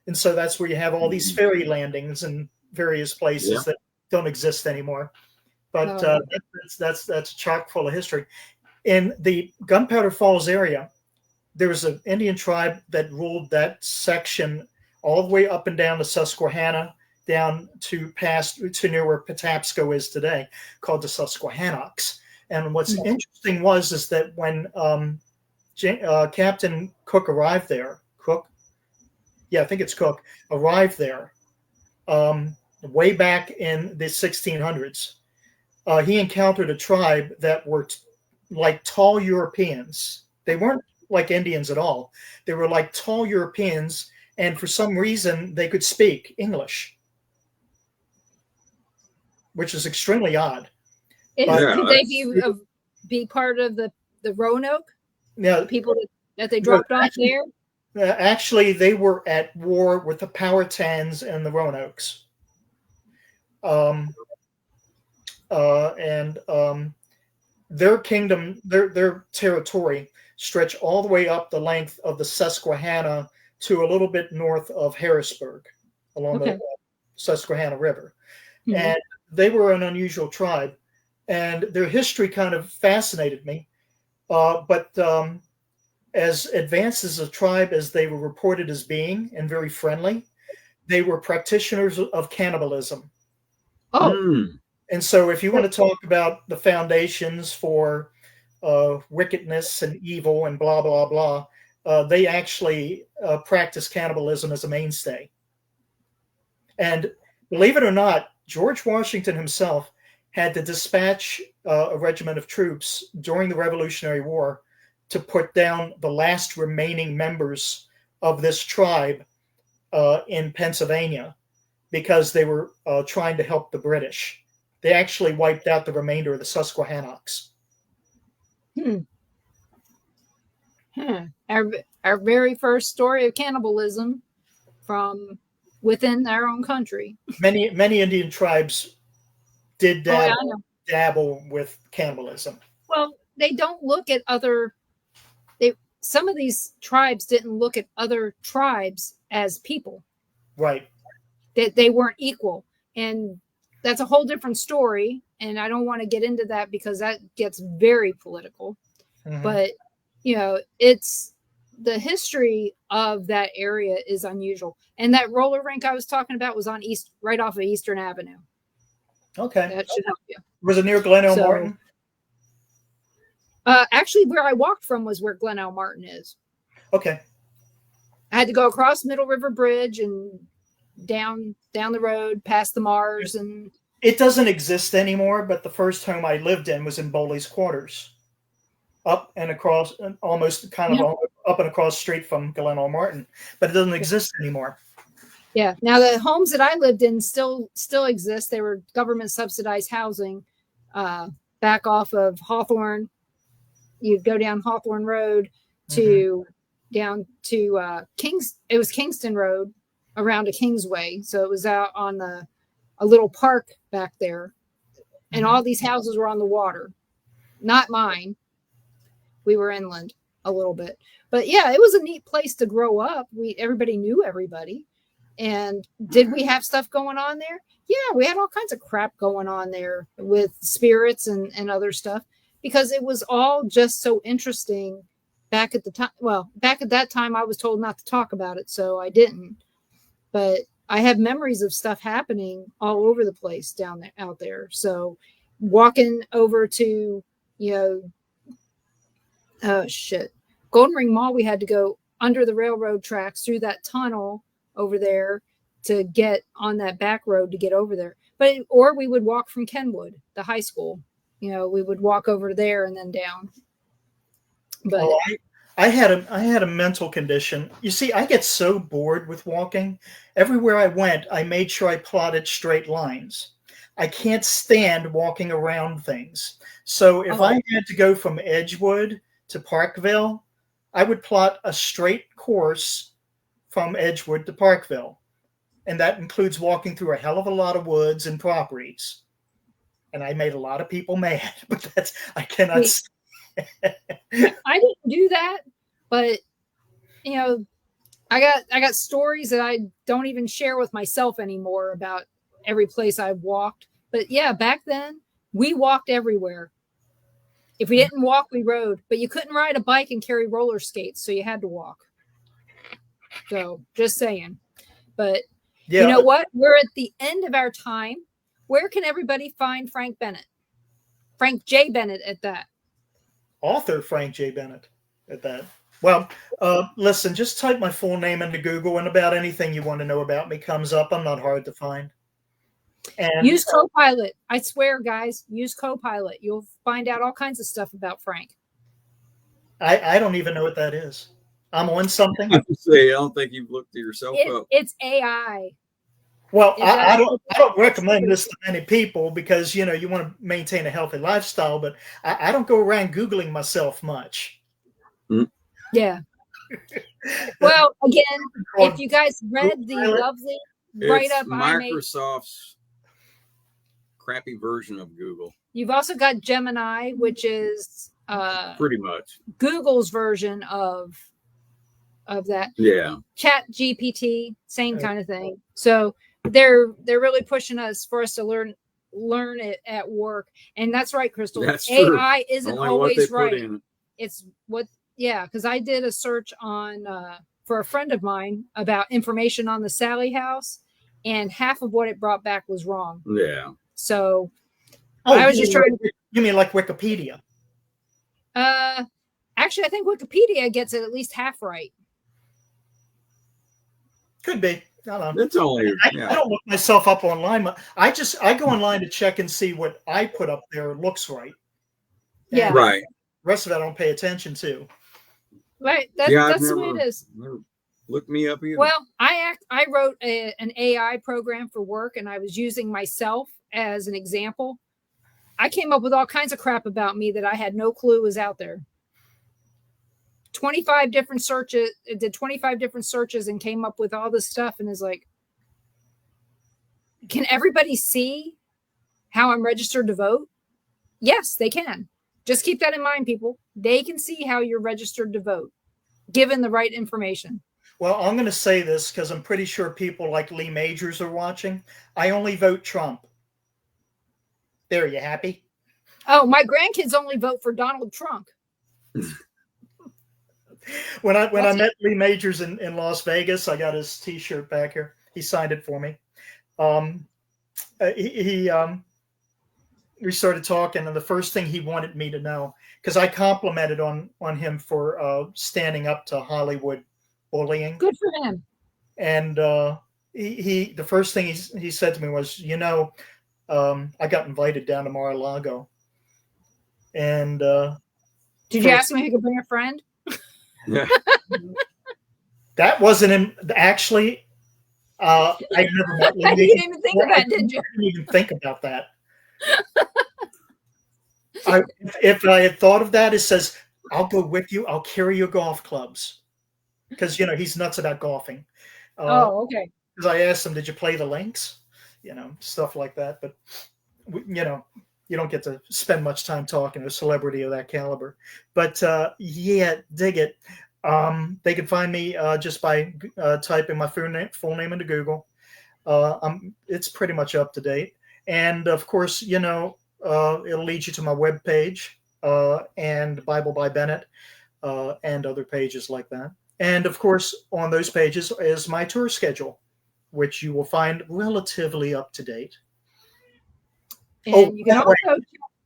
And so that's where you have all these ferry landings in various places that don't exist anymore. But that's chock full of history. In the Gunpowder Falls area, there was an Indian tribe that ruled that section all the way up and down the Susquehanna, down to near where Patapsco is today, called the Susquehannocks. And what's interesting is that when Captain Cook arrived there, I think it's Cook, arrived there way back in the 1600s, he encountered a tribe that were like tall Europeans. They weren't like Indians at all. They were like tall Europeans, and for some reason they could speak English, which is extremely odd. Could they be part of the Roanoke? Yeah, the people that they dropped off there? Actually, they were at war with the Powhatans and the Roanoks. Their kingdom, their territory stretched all the way up the length of the Susquehanna to a little bit north of Harrisburg, along the Susquehanna River. Mm-hmm. And they were an unusual tribe, and their history kind of fascinated me. But as advanced as a tribe as they were reported as being, and very friendly, they were practitioners of cannibalism. Oh. And so if you want to talk about the foundations for wickedness and evil and blah, blah, blah, they actually practice cannibalism as a mainstay. And believe it or not, George Washington himself had to dispatch a regiment of troops during the Revolutionary War to put down the last remaining members of this tribe in Pennsylvania because they were trying to help the British. They actually wiped out the remainder of the Susquehannocks. Our very first story of cannibalism from within our own country. Many Indian tribes did dabble with cannibalism. Well, they don't look at other. Some of these tribes didn't look at other tribes as people. Right. They weren't equal, and that's a whole different story. And I don't want to get into that because that gets very political. Mm-hmm. But it's the history of that area is unusual. And that roller rink I was talking about was on right off of Eastern Avenue. Okay, that should help you. Was it near Glen L. Martin? Actually, where I walked from was where Glen L. Martin is. Okay. I had to go across Middle River Bridge and down the road past the Mars, and it doesn't exist anymore. But the first home I lived in was in Bowley's Quarters, up and across, almost kind of up and across street from Glen L. Martin. But it doesn't exist anymore. Yeah. Now the homes that I lived in still exist. They were government subsidized housing, back off of Hawthorne. You'd go down Hawthorne Road to down to Kings. It was Kingston Road around a Kingsway. So it was out on a little park back there. And all these houses were on the water. Not mine. We were inland a little bit. But yeah, it was a neat place to grow up. Everybody knew everybody. And did we have stuff going on there? Yeah, we had all kinds of crap going on there with spirits and other stuff, because it was all just so interesting back at the time. Well, back at that time, I was told not to talk about it, so I didn't. But I have memories of stuff happening all over the place out there. So walking over to, Golden Ring Mall, we had to go under the railroad tracks through that tunnel over there to get on that back road to get over there. Or we would walk from Kenwood, the high school. We would walk over there and then down. But I had a mental condition. You see, I get so bored with walking. Everywhere I went, I made sure I plotted straight lines. I can't stand walking around things. So if I had to go from Edgewood to Parkville, I would plot a straight course from Edgewood to Parkville. And that includes walking through a hell of a lot of woods and properties. And I made a lot of people mad, but I cannot. I didn't do that, but I got stories that I don't even share with myself anymore about every place I've walked. But yeah, back then we walked everywhere. If we didn't walk, we rode. But you couldn't ride a bike and carry roller skates, so you had to walk. So just saying. But you know what? We're at the end of our time. Where can everybody find Frank Bennett? Frank J. Bennett at that. Author Frank J. Bennett at that. Well, listen, just type my full name into Google and about anything you want to know about me comes up. I'm not hard to find. And use Copilot. I swear, guys, use Copilot. You'll find out all kinds of stuff about Frank. I don't even know what that is. I'm on something. I don't think you've looked at yourself up. It's AI. Well, I don't recommend this to many people because, you want to maintain a healthy lifestyle, but I don't go around Googling myself much. Yeah. Well, again, if you guys read the lovely write-up I made. Microsoft's crappy version of Google. You've also got Gemini, which is pretty much Google's version of that. Yeah. Chat GPT, same kind of thing. So they're really pushing us for us to learn it at work. And that's right, Crystal. That's AI true. isn't Only always right. It's because I did a search on for a friend of mine about information on the Sally House, and half of what it brought back was wrong. Yeah. So I was just trying to. You mean like Wikipedia? Actually, I think Wikipedia gets it at least half right. Could be. I don't know. It's only I yeah. don't look myself up online. I go online to check and see what I put up there looks right. Yeah. And Right. the rest of it I don't pay attention to. Right. Yeah, I've That's the way it never is. looked me up either. Well, I wrote an AI program for work, and I was using myself as an example. I came up with all kinds of crap about me that I had no clue was out there. 25 different searches. It did 25 different searches and came up with all this stuff, and is like, can everybody see how I'm registered to vote? Yes, they can. Just keep that in mind, people. They can see how you're registered to vote, given the right information. Well, I'm going to say this because I'm pretty sure people like Lee Majors are watching. I only vote Trump. There, you happy? Oh, my grandkids only vote for Donald Trump. When I met Lee Majors in Las Vegas, I got his T-shirt back here. He signed it for me. We started talking, and the first thing he wanted me to know, because I complimented on him for standing up to Hollywood bullying. Good for him. And the first thing he said to me was, I got invited down to Mar-a-Lago. And did you ask him if he could bring a friend? Yeah. That wasn't actually. I never met Lee. You didn't even think of that, did you? I didn't even think about that. If I had thought of that, it says, I'll go with you. I'll carry your golf clubs. Because, he's nuts about golfing. Okay. Because I asked him, did you play the links? Stuff like that. But, you don't get to spend much time talking to a celebrity of that caliber. But, yeah, dig it. They can find me just by typing my full name into Google. It's pretty much up to date. And, of course, it'll lead you to my webpage and Bible by Bennett and other pages like that. And, of course, on those pages is my tour schedule, which you will find relatively up to date. And you can also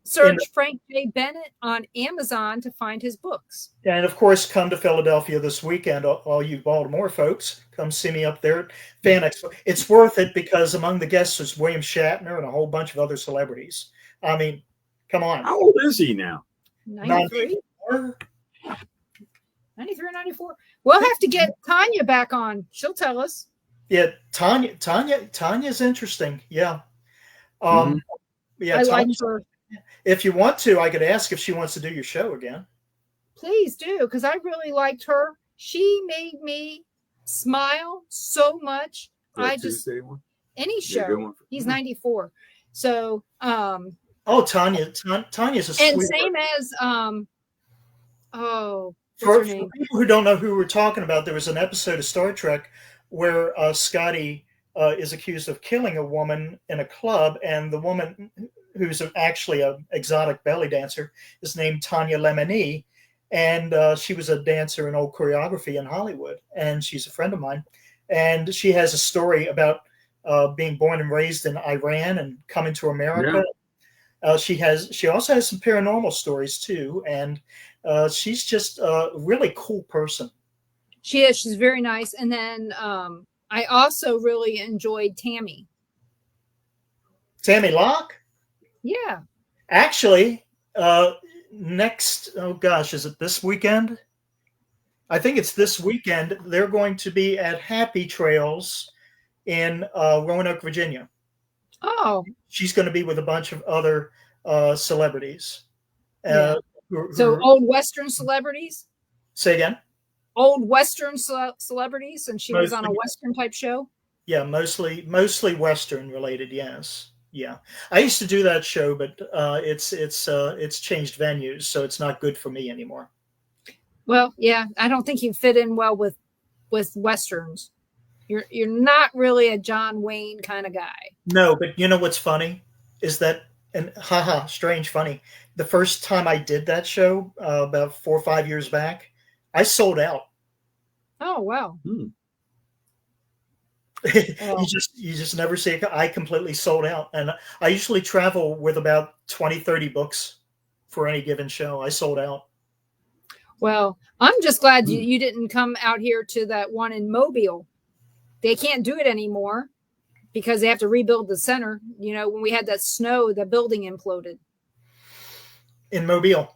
search Frank J. Bennett on Amazon to find his books. And, of course, come to Philadelphia this weekend, all you Baltimore folks. Come see me up there at Fan Expo. It's worth it because among the guests is William Shatner and a whole bunch of other celebrities. I mean, come on. How old is he now? 93? 93 or 94? We'll have to get Tanya back on. She'll tell us. Yeah, Tanya's interesting. Yeah. Yeah, I like her. If you want to, I could ask if she wants to do your show again. Please do, because I really liked her. She made me smile so much. Any show. He's 94. So Tanya's a sweet. And same as for people who don't know who we're talking about, there was an episode of Star Trek where Scotty is accused of killing a woman in a club, and the woman who's actually an exotic belly dancer is named Tanya Lemony, and she was a dancer in old choreography in Hollywood, and she's a friend of mine, and she has a story about being born and raised in Iran and coming to America. Yeah. She also has some paranormal stories too, and she's just a really cool person. She is. She's very nice. And then I also really enjoyed Tammy Locke. Yeah. Actually, next, is it this weekend? I think it's this weekend. They're going to be at Happy Trails in Roanoke, Virginia. Oh. She's going to be with a bunch of other celebrities. So old Western celebrities? Say again? Old Western celebrities, and she was on a Western type show? Yeah, mostly Western related, yes. Yeah, I used to do that show, but it's changed venues, so it's not good for me anymore. Well, yeah, I don't think you fit in well with Westerns. You're not really a John Wayne kind of guy. No, but you know what's funny is that, and strange funny. The first time I did that show about 4 or 5 years back, I sold out. Oh wow. You just never see it. I completely sold out, and I usually travel with about 20-30 books for any given show. I sold out. Well, I'm just glad you didn't come out here to that one in Mobile, they can't do it anymore because they have to rebuild the center. You know, when we had that snow, the building imploded. In Mobile.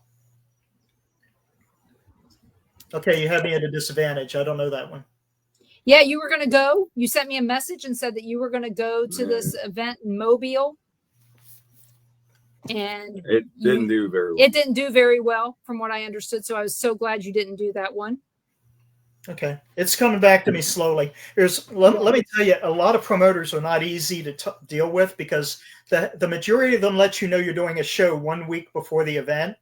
Okay, you have me at a disadvantage. I don't know that one. Yeah, you were going to go. You sent me a message and said that you were going to go to this event in Mobile. And it didn't do very well. It didn't do very well from what I understood. So I was so glad you didn't do that one. Okay. It's coming back to me slowly. Let me tell you, a lot of promoters are not easy to deal with because the majority of them let you know you're doing a show 1 week before the event.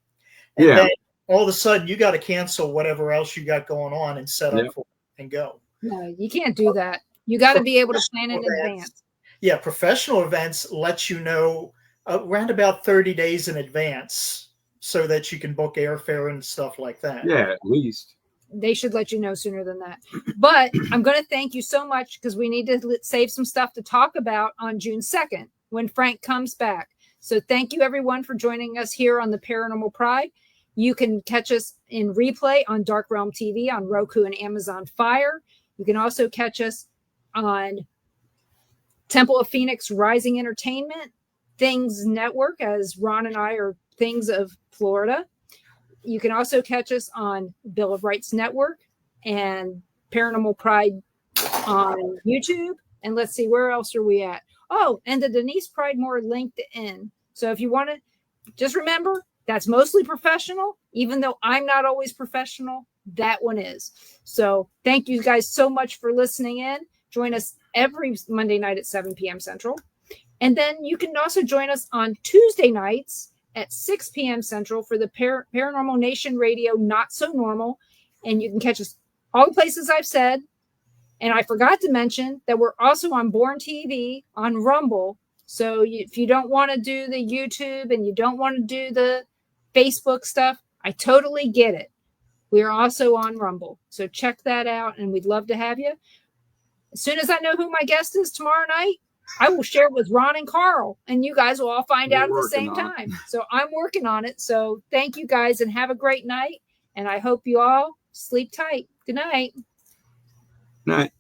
And then all of a sudden you got to cancel whatever else you got going on and set up for it and go. No, you can't do that. You got to be able to plan in advance. Yeah, professional events let you know around about 30 days in advance so that you can book airfare and stuff like that. Yeah, at least. They should let you know sooner than that. But I'm going to thank you so much because we need to save some stuff to talk about on June 2nd when Frank comes back. So thank you, everyone, for joining us here on the Paranormal Pride. You can catch us in replay on Dark Realm TV on Roku and Amazon Fire. You can also catch us on Temple of Phoenix Rising Entertainment, Things Network, as Ron and I are Things of Florida. You can also catch us on Bill of Rights Network and Paranormal Pride on YouTube. And let's see, where else are we at? Oh, and the Denise Pride More LinkedIn. So if you want to, just remember, that's mostly professional. Even though I'm not always professional, that one is. So thank you guys so much for listening in. Join us every Monday night at 7 p.m. Central. And then you can also join us on Tuesday nights at 6 p.m. Central for the Paranormal Nation Radio Not So Normal. And you can catch us all the places I've said. And I forgot to mention that we're also on Born TV on Rumble. So if you don't want to do the YouTube and you don't want to do the Facebook stuff, I totally get it. We are also on Rumble. So check that out, and we'd love to have you. As soon as I know who my guest is tomorrow night, I will share it with Ron and Carl, and you guys will all find out at the same time. So I'm working on it. So thank you guys, and have a great night. And I hope you all sleep tight. Good night. Night.